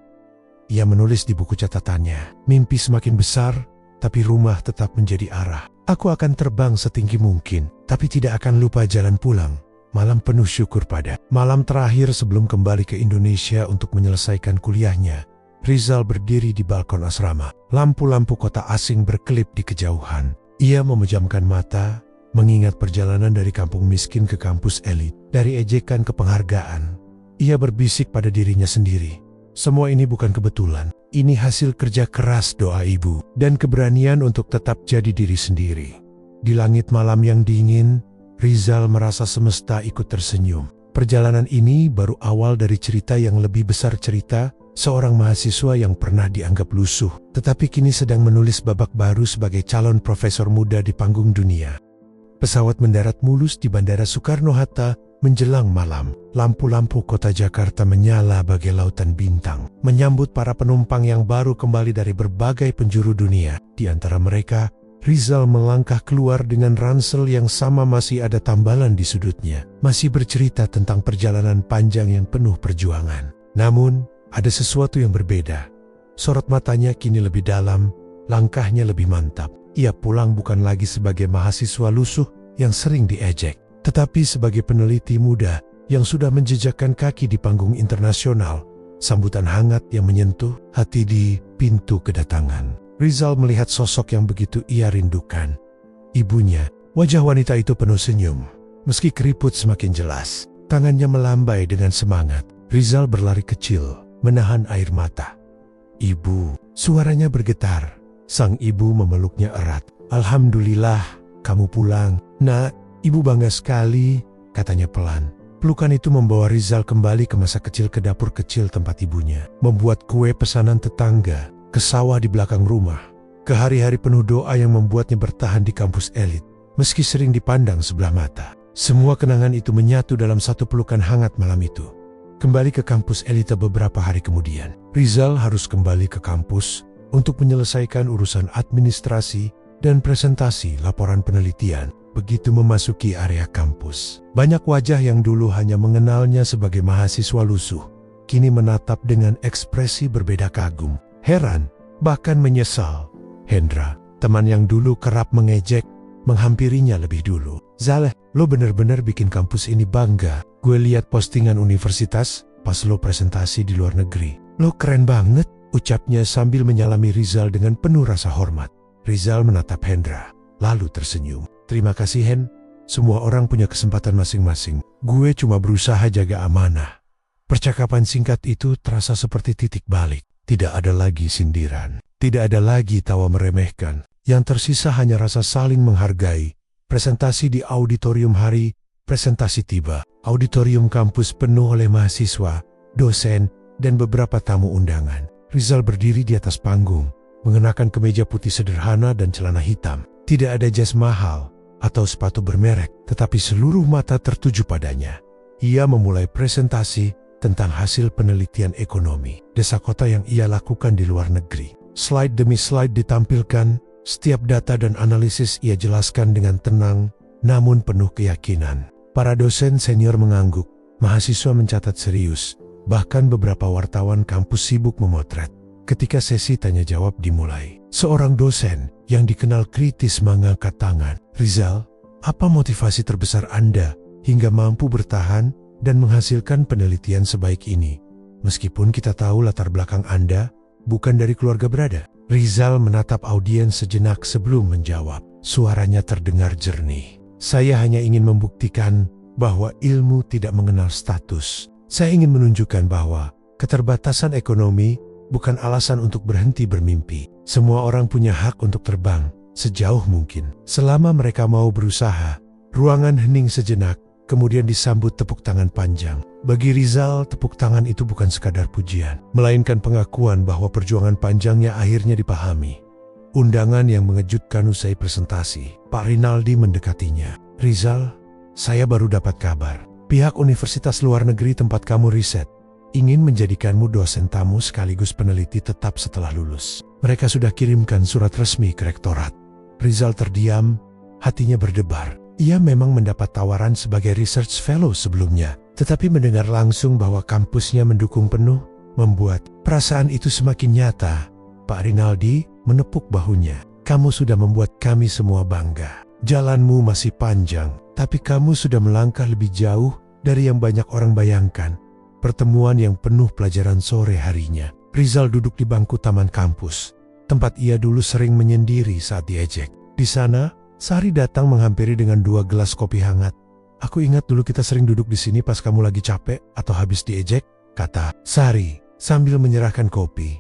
A: Ia menulis di buku catatannya, mimpi semakin besar, tapi rumah tetap menjadi arah. Aku akan terbang setinggi mungkin, tapi tidak akan lupa jalan pulang. Malam penuh syukur pada malam terakhir sebelum kembali ke Indonesia untuk menyelesaikan kuliahnya. Rizal berdiri di balkon asrama. Lampu-lampu kota asing berkelip di kejauhan. Ia memejamkan mata, mengingat perjalanan dari kampung miskin ke kampus elit, dari ejekan ke penghargaan. Ia berbisik pada dirinya sendiri. Semua ini bukan kebetulan. Ini hasil kerja keras, doa ibu, dan keberanian untuk tetap jadi diri sendiri. Di langit malam yang dingin, Rizal merasa semesta ikut tersenyum. Perjalanan ini baru awal dari cerita yang lebih besar, cerita seorang mahasiswa yang pernah dianggap lusuh, tetapi kini sedang menulis babak baru sebagai calon profesor muda di panggung dunia. Pesawat mendarat mulus di Bandara Soekarno-Hatta. Menjelang malam, lampu-lampu kota Jakarta menyala bagai lautan bintang, menyambut para penumpang yang baru kembali dari berbagai penjuru dunia. Di antara mereka, Rizal melangkah keluar dengan ransel yang sama, masih ada tambalan di sudutnya, masih bercerita tentang perjalanan panjang yang penuh perjuangan. Namun, ada sesuatu yang berbeda. Sorot matanya kini lebih dalam, langkahnya lebih mantap. Ia pulang bukan lagi sebagai mahasiswa lusuh yang sering diejek, tetapi sebagai peneliti muda yang sudah menjejakkan kaki di panggung internasional. Sambutan hangat yang menyentuh hati di pintu kedatangan. Rizal melihat sosok yang begitu ia rindukan. Ibunya. Wajah wanita itu penuh senyum. Meski keriput semakin jelas, tangannya melambai dengan semangat. Rizal berlari kecil, menahan air mata. Ibu, suaranya bergetar. Sang ibu memeluknya erat. Alhamdulillah, kamu pulang. Nak, ibu bangga sekali, katanya pelan. Pelukan itu membawa Rizal kembali ke masa kecil, ke dapur kecil tempat ibunya membuat kue pesanan tetangga, ke sawah di belakang rumah, ke hari-hari penuh doa yang membuatnya bertahan di kampus elit, meski sering dipandang sebelah mata. Semua kenangan itu menyatu dalam satu pelukan hangat malam itu. Kembali ke kampus elit beberapa hari kemudian, Rizal harus kembali ke kampus untuk menyelesaikan urusan administrasi dan presentasi laporan penelitian. Begitu memasuki area kampus, banyak wajah yang dulu hanya mengenalnya sebagai mahasiswa lusuh, kini menatap dengan ekspresi berbeda, kagum, heran, bahkan menyesal. Hendra, teman yang dulu kerap mengejek, menghampirinya lebih dulu. Zaleh, lo bener-bener bikin kampus ini bangga. Gue lihat postingan universitas pas lo presentasi di luar negeri. Lo keren banget, ucapnya sambil menyalami Rizal dengan penuh rasa hormat. Rizal menatap Hendra, lalu tersenyum. Terima kasih Hen, semua orang punya kesempatan masing-masing. Gue cuma berusaha jaga amanah. Percakapan singkat itu terasa seperti titik balik. Tidak ada lagi sindiran, tidak ada lagi tawa meremehkan. Yang tersisa hanya rasa saling menghargai. Presentasi di auditorium, hari presentasi tiba. Auditorium kampus penuh oleh mahasiswa, dosen, dan beberapa tamu undangan. Rizal berdiri di atas panggung, mengenakan kemeja putih sederhana dan celana hitam. Tidak ada jas mahal atau sepatu bermerek, tetapi seluruh mata tertuju padanya. Ia memulai presentasi tentang hasil penelitian ekonomi desa kota yang ia lakukan di luar negeri. Slide demi slide ditampilkan, setiap data dan analisis ia jelaskan dengan tenang, namun penuh keyakinan. Para dosen senior mengangguk, mahasiswa mencatat serius, bahkan beberapa wartawan kampus sibuk memotret. Ketika sesi tanya jawab dimulai, seorang dosen yang dikenal kritis mengangkat tangan. Rizal, apa motivasi terbesar Anda hingga mampu bertahan dan menghasilkan penelitian sebaik ini? Meskipun kita tahu latar belakang Anda bukan dari keluarga berada. Rizal menatap audiens sejenak sebelum menjawab. Suaranya terdengar jernih. Saya hanya ingin membuktikan bahwa ilmu tidak mengenal status. Saya ingin menunjukkan bahwa keterbatasan ekonomi bukan alasan untuk berhenti bermimpi. Semua orang punya hak untuk terbang. sejauh mungkin. Selama mereka mau berusaha, ruangan hening sejenak, kemudian disambut tepuk tangan panjang. Bagi Rizal, tepuk tangan itu bukan sekadar pujian, melainkan pengakuan bahwa perjuangan panjangnya akhirnya dipahami. Undangan yang mengejutkan usai presentasi. Pak Rinaldi mendekatinya. Rizal, saya baru dapat kabar. Pihak universitas luar negeri tempat kamu riset ingin menjadikanmu dosen tamu sekaligus peneliti tetap setelah lulus. Mereka sudah kirimkan surat resmi ke rektorat. Rizal terdiam, hatinya berdebar. Ia memang mendapat tawaran sebagai research fellow sebelumnya, tetapi mendengar langsung bahwa kampusnya mendukung penuh, membuat perasaan itu semakin nyata. Pak Rinaldi menepuk bahunya. Kamu sudah membuat kami semua bangga. Jalanmu masih panjang, tapi kamu sudah melangkah lebih jauh dari yang banyak orang bayangkan. Pertemuan yang penuh pelajaran sore harinya. Rizal duduk di bangku taman kampus, tempat ia dulu sering menyendiri saat diejek. Di sana, Sari datang menghampiri dengan 2 gelas kopi hangat. Aku ingat dulu kita sering duduk di sini pas kamu lagi capek atau habis diejek, kata Sari sambil menyerahkan kopi.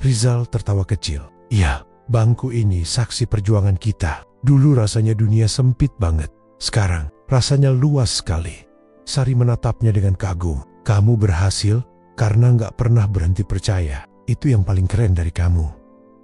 A: Rizal tertawa kecil. Iya, bangku ini saksi perjuangan kita. Dulu rasanya dunia sempit banget. Sekarang rasanya luas sekali. Sari menatapnya dengan kagum. Kamu berhasil karena nggak pernah berhenti percaya. Itu yang paling keren dari kamu.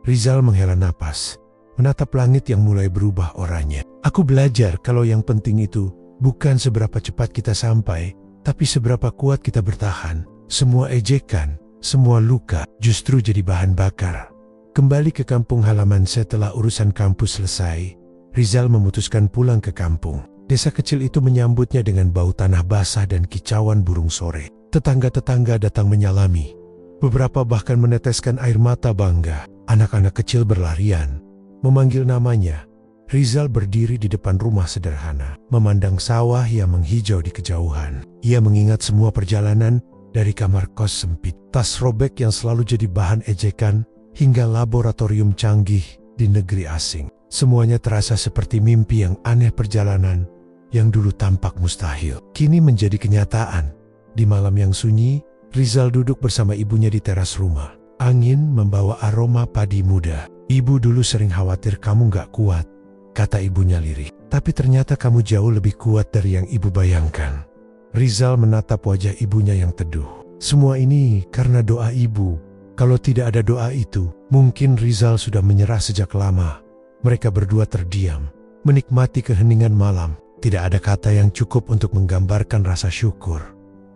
A: Rizal menghela napas, menatap langit yang mulai berubah oranye. Aku belajar kalau yang penting itu bukan seberapa cepat kita sampai, tapi seberapa kuat kita bertahan. Semua ejekan, semua luka justru jadi bahan bakar. Kembali ke kampung halaman setelah urusan kampus selesai, Rizal memutuskan pulang ke kampung. Desa kecil itu menyambutnya dengan bau tanah basah dan kicauan burung sore. Tetangga-tetangga datang menyalami. Beberapa bahkan meneteskan air mata bangga. Anak-anak kecil berlarian, memanggil namanya. Rizal berdiri di depan rumah sederhana, memandang sawah yang menghijau di kejauhan. Ia mengingat semua perjalanan, dari kamar kos sempit, tas robek yang selalu jadi bahan ejekan, hingga laboratorium canggih di negeri asing. Semuanya terasa seperti mimpi yang aneh. Perjalanan yang dulu tampak mustahil kini menjadi kenyataan. Di malam yang sunyi, Rizal duduk bersama ibunya di teras rumah. Angin membawa aroma padi muda. Ibu dulu sering khawatir kamu gak kuat, kata ibunya lirih. Tapi ternyata kamu jauh lebih kuat dari yang ibu bayangkan. Rizal menatap wajah ibunya yang teduh. Semua ini karena doa ibu. Kalau tidak ada doa itu, mungkin Rizal sudah menyerah sejak lama. Mereka berdua terdiam, menikmati keheningan malam. Tidak ada kata yang cukup untuk menggambarkan rasa syukur.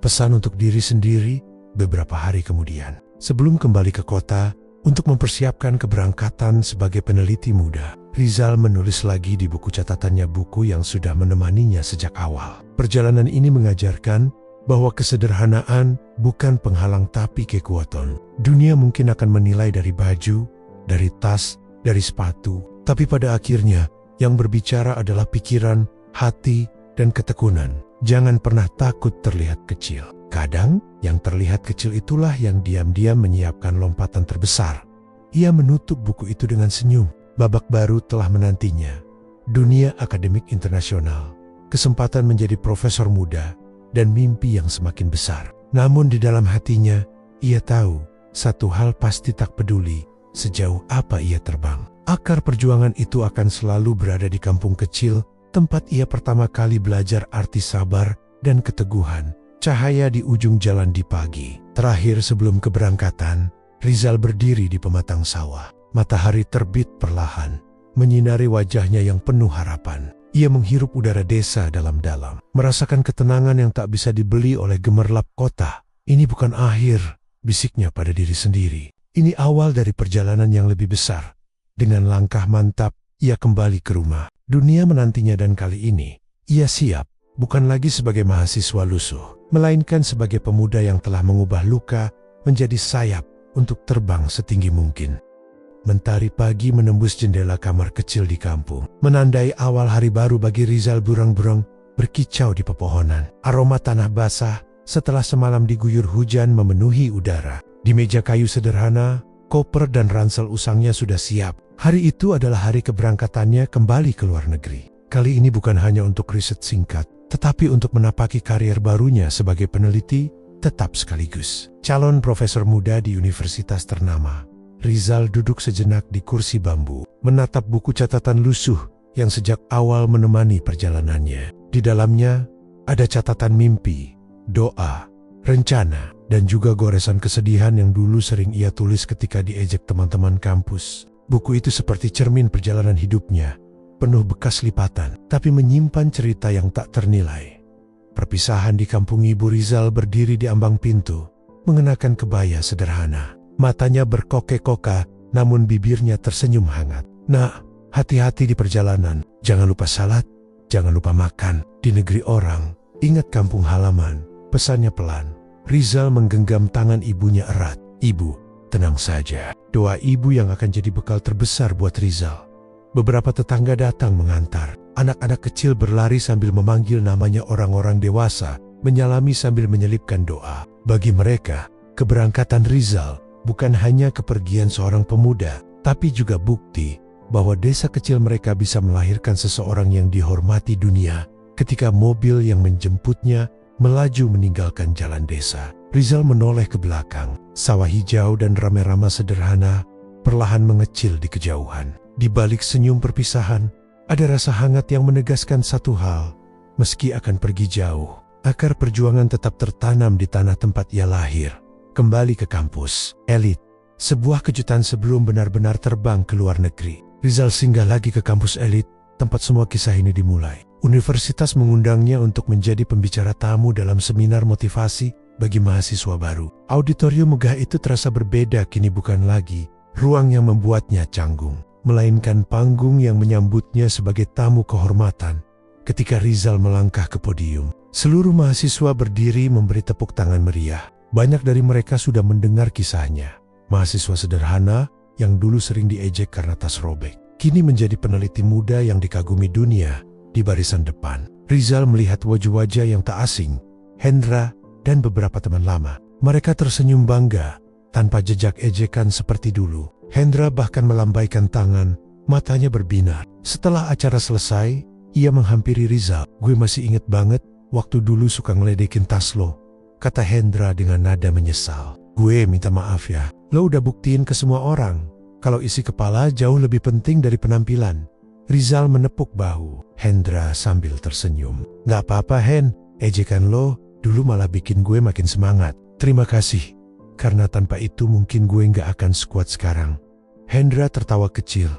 A: Pesan untuk diri sendiri beberapa hari kemudian. Sebelum kembali ke kota untuk mempersiapkan keberangkatan sebagai peneliti muda, Rizal menulis lagi di buku catatannya buku yang sudah menemaninya sejak awal. Perjalanan ini mengajarkan bahwa kesederhanaan bukan penghalang tapi kekuatan. Dunia mungkin akan menilai dari baju, dari tas, dari sepatu, tapi pada akhirnya yang berbicara adalah pikiran, hati, dan ketekunan. Jangan pernah takut terlihat kecil. Kadang, yang terlihat kecil itulah yang diam-diam menyiapkan lompatan terbesar. Ia menutup buku itu dengan senyum. Babak baru telah menantinya. Dunia akademik internasional, kesempatan menjadi profesor muda, dan mimpi yang semakin besar. Namun di dalam hatinya, ia tahu satu hal pasti tak peduli sejauh apa ia terbang. Akar perjuangan itu akan selalu berada di kampung kecil, tempat ia pertama kali belajar arti sabar dan keteguhan. Cahaya di ujung jalan di pagi. Terakhir sebelum keberangkatan, Rizal berdiri di pematang sawah. Matahari terbit perlahan, menyinari wajahnya yang penuh harapan. Ia menghirup udara desa dalam-dalam, merasakan ketenangan yang tak bisa dibeli oleh gemerlap kota. Ini bukan akhir, bisiknya pada diri sendiri. Ini awal dari perjalanan yang lebih besar. Dengan langkah mantap, ia kembali ke rumah. Dunia menantinya dan kali ini, ia siap. Bukan lagi sebagai mahasiswa lusuh, melainkan sebagai pemuda yang telah mengubah luka menjadi sayap untuk terbang setinggi mungkin. Mentari pagi menembus jendela kamar kecil di kampung, menandai awal hari baru bagi Rizal. Burung-burung berkicau di pepohonan. Aroma tanah basah setelah semalam diguyur hujan memenuhi udara. Di meja kayu sederhana, koper dan ransel usangnya sudah siap. Hari itu adalah hari keberangkatannya kembali ke luar negeri. Kali ini bukan hanya untuk riset singkat, tetapi untuk menapaki karier barunya sebagai peneliti tetap sekaligus calon profesor muda di universitas ternama. Rizal duduk sejenak di kursi bambu, menatap buku catatan lusuh yang sejak awal menemani perjalanannya. Di dalamnya ada catatan mimpi, doa, rencana, dan juga goresan kesedihan yang dulu sering ia tulis ketika diejek teman-teman kampus. Buku itu seperti cermin perjalanan hidupnya, penuh bekas lipatan, tapi menyimpan cerita yang tak ternilai. Perpisahan di kampung Ibu Rizal berdiri di ambang pintu, mengenakan kebaya sederhana. Matanya berkokek-koka, namun bibirnya tersenyum hangat. "Nak, hati-hati di perjalanan. Jangan lupa salat, jangan lupa makan. Di negeri orang, ingat kampung halaman." Pesannya pelan. Rizal menggenggam tangan ibunya erat. "Ibu, tenang saja." Doa ibu yang akan jadi bekal terbesar buat Rizal. Beberapa tetangga datang mengantar. Anak-anak kecil berlari sambil memanggil namanya orang-orang dewasa, menyalami sambil menyelipkan doa. Bagi mereka, keberangkatan Rizal bukan hanya kepergian seorang pemuda, tapi juga bukti bahwa desa kecil mereka bisa melahirkan seseorang yang dihormati dunia ketika mobil yang menjemputnya melaju meninggalkan jalan desa. Rizal menoleh ke belakang. Sawah hijau dan rame-rame sederhana perlahan mengecil di kejauhan. Di balik senyum perpisahan, ada rasa hangat yang menegaskan satu hal. Meski akan pergi jauh, akar perjuangan tetap tertanam di tanah tempat ia lahir. Kembali ke kampus elit, sebuah kejutan sebelum benar-benar terbang ke luar negeri. Rizal singgah lagi ke kampus elit, tempat semua kisah ini dimulai. Universitas mengundangnya untuk menjadi pembicara tamu dalam seminar motivasi bagi mahasiswa baru. Auditorium megah itu terasa berbeda, kini bukan lagi ruang yang membuatnya canggung, melainkan panggung yang menyambutnya sebagai tamu kehormatan. Ketika Rizal melangkah ke podium, seluruh mahasiswa berdiri memberi tepuk tangan meriah. Banyak dari mereka sudah mendengar kisahnya. Mahasiswa sederhana yang dulu sering diejek karena tas robek, kini menjadi peneliti muda yang dikagumi dunia. Di barisan depan, Rizal melihat wajah-wajah yang tak asing, Hendra dan beberapa teman lama. Mereka tersenyum bangga, tanpa jejak ejekan seperti dulu. Hendra bahkan melambaikan tangan, matanya berbinar. Setelah acara selesai, ia menghampiri Rizal. "Gue masih inget banget waktu dulu suka ngeledekin tas lo," kata Hendra dengan nada menyesal. "Gue minta maaf ya, lo udah buktiin ke semua orang kalau isi kepala jauh lebih penting dari penampilan." Rizal menepuk bahu Hendra sambil tersenyum. "Gak apa-apa Hen, ejekan lo dulu malah bikin gue makin semangat. Terima kasih, karena tanpa itu mungkin gue gak akan sekuat sekarang." Hendra tertawa kecil,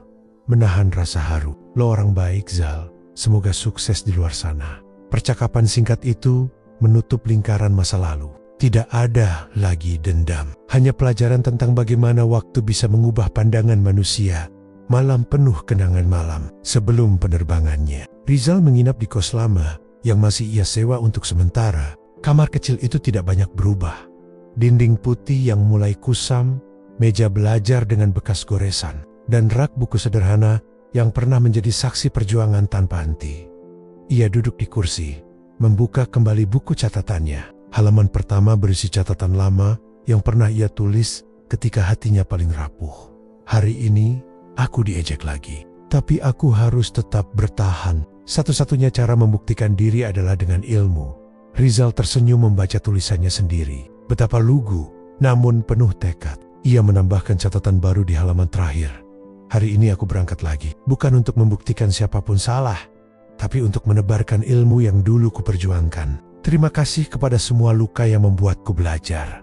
A: menahan rasa haru. "Lo orang baik Zal, semoga sukses di luar sana." Percakapan singkat itu menutup lingkaran masa lalu. Tidak ada lagi dendam, hanya pelajaran tentang bagaimana waktu bisa mengubah pandangan manusia. Malam penuh kenangan malam sebelum penerbangannya. Rizal menginap di kos lama yang masih ia sewa untuk sementara. Kamar kecil itu tidak banyak berubah. Dinding putih yang mulai kusam, meja belajar dengan bekas goresan, dan rak buku sederhana yang pernah menjadi saksi perjuangan tanpa henti. Ia duduk di kursi, membuka kembali buku catatannya. Halaman pertama berisi catatan lama yang pernah ia tulis ketika hatinya paling rapuh. "Hari ini aku diejek lagi, tapi aku harus tetap bertahan. Satu-satunya cara membuktikan diri adalah dengan ilmu." Rizal tersenyum membaca tulisannya sendiri. Betapa lugu, namun penuh tekad. Ia menambahkan catatan baru di halaman terakhir. "Hari ini aku berangkat lagi, bukan untuk membuktikan siapapun salah, tapi untuk menebarkan ilmu yang dulu kuperjuangkan. Terima kasih kepada semua luka yang membuatku belajar."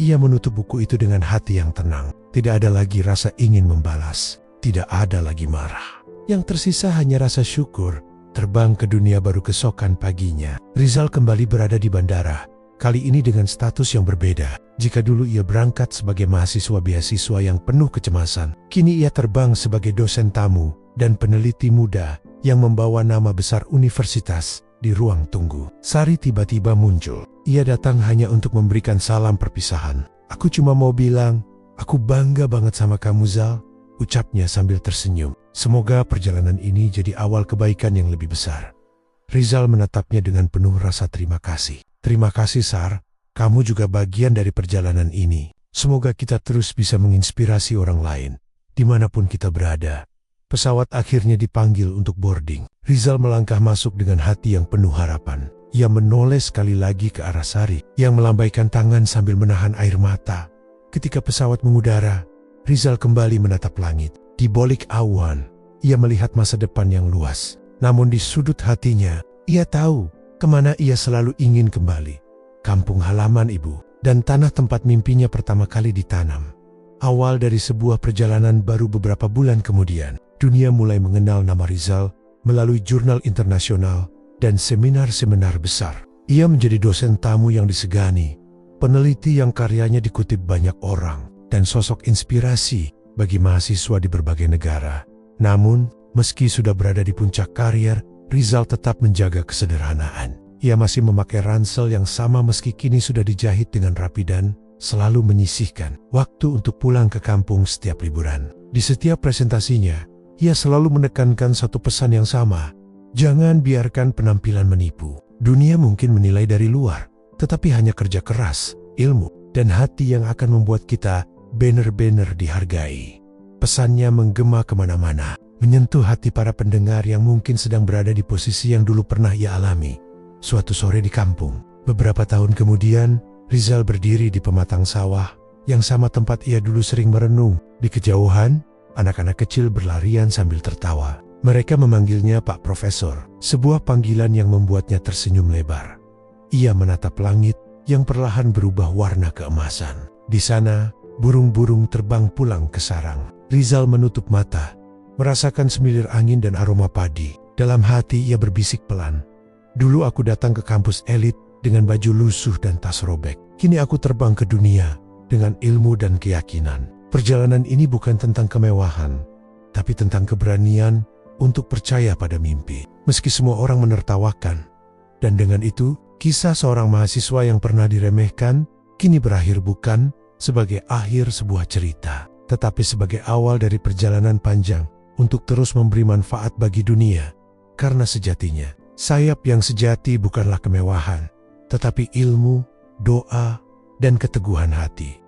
A: Ia menutup buku itu dengan hati yang tenang. Tidak ada lagi rasa ingin membalas. Tidak ada lagi marah. Yang tersisa hanya rasa syukur. Terbang ke dunia baru keesokan paginya, Rizal kembali berada di bandara. Kali ini dengan status yang berbeda. Jika dulu ia berangkat sebagai mahasiswa beasiswa yang penuh kecemasan, kini ia terbang sebagai dosen tamu dan peneliti muda yang membawa nama besar universitas di ruang tunggu. Sari tiba-tiba muncul. Ia datang hanya untuk memberikan salam perpisahan. "Aku cuma mau bilang, aku bangga banget sama kamu Zal," ucapnya sambil tersenyum. "Semoga perjalanan ini jadi awal kebaikan yang lebih besar." Rizal menatapnya dengan penuh rasa terima kasih. "Terima kasih Sar, kamu juga bagian dari perjalanan ini. Semoga kita terus bisa menginspirasi orang lain, dimanapun kita berada." Pesawat akhirnya dipanggil untuk boarding. Rizal melangkah masuk dengan hati yang penuh harapan. Ia menoleh sekali lagi ke arah Sari yang melambaikan tangan sambil menahan air mata. Ketika pesawat mengudara, Rizal kembali menatap langit. Di balik awan, ia melihat masa depan yang luas. Namun di sudut hatinya, ia tahu kemana ia selalu ingin kembali. Kampung halaman ibu dan tanah tempat mimpinya pertama kali ditanam. Awal dari sebuah perjalanan baru beberapa bulan kemudian, dunia mulai mengenal nama Rizal melalui jurnal internasional dan seminar-seminar besar. Ia menjadi dosen tamu yang disegani, peneliti yang karyanya dikutip banyak orang, dan sosok inspirasi bagi mahasiswa di berbagai negara. Namun, meski sudah berada di puncak karier, Rizal tetap menjaga kesederhanaan. Ia masih memakai ransel yang sama meski kini sudah dijahit dengan rapi dan selalu menyisihkan waktu untuk pulang ke kampung setiap liburan. Di setiap presentasinya, ia selalu menekankan satu pesan yang sama. Jangan biarkan penampilan menipu. Dunia mungkin menilai dari luar, tetapi hanya kerja keras, ilmu, dan hati yang akan membuat kita benar-benar dihargai. Pesannya menggema kemana-mana, menyentuh hati para pendengar yang mungkin sedang berada di posisi yang dulu pernah ia alami. Suatu sore di kampung, beberapa tahun kemudian, Rizal berdiri di pematang sawah, yang sama tempat ia dulu sering merenung. Di kejauhan, anak-anak kecil berlarian sambil tertawa. Mereka memanggilnya Pak Profesor, sebuah panggilan yang membuatnya tersenyum lebar. Ia menatap langit yang perlahan berubah warna keemasan. Di sana, burung-burung terbang pulang ke sarang. Rizal menutup mata, merasakan semilir angin dan aroma padi. Dalam hati ia berbisik pelan. Dulu aku datang ke kampus elit dengan baju lusuh dan tas robek. Kini aku terbang ke dunia dengan ilmu dan keyakinan. Perjalanan ini bukan tentang kemewahan, tapi tentang keberanian untuk percaya pada mimpi. Meski semua orang menertawakan. Dan dengan itu, kisah seorang mahasiswa yang pernah diremehkan, kini berakhir bukan sebagai akhir sebuah cerita, tetapi sebagai awal dari perjalanan panjang untuk terus memberi manfaat bagi dunia. Karena sejatinya, sayap yang sejati bukanlah kemewahan, tetapi ilmu, doa, dan keteguhan hati.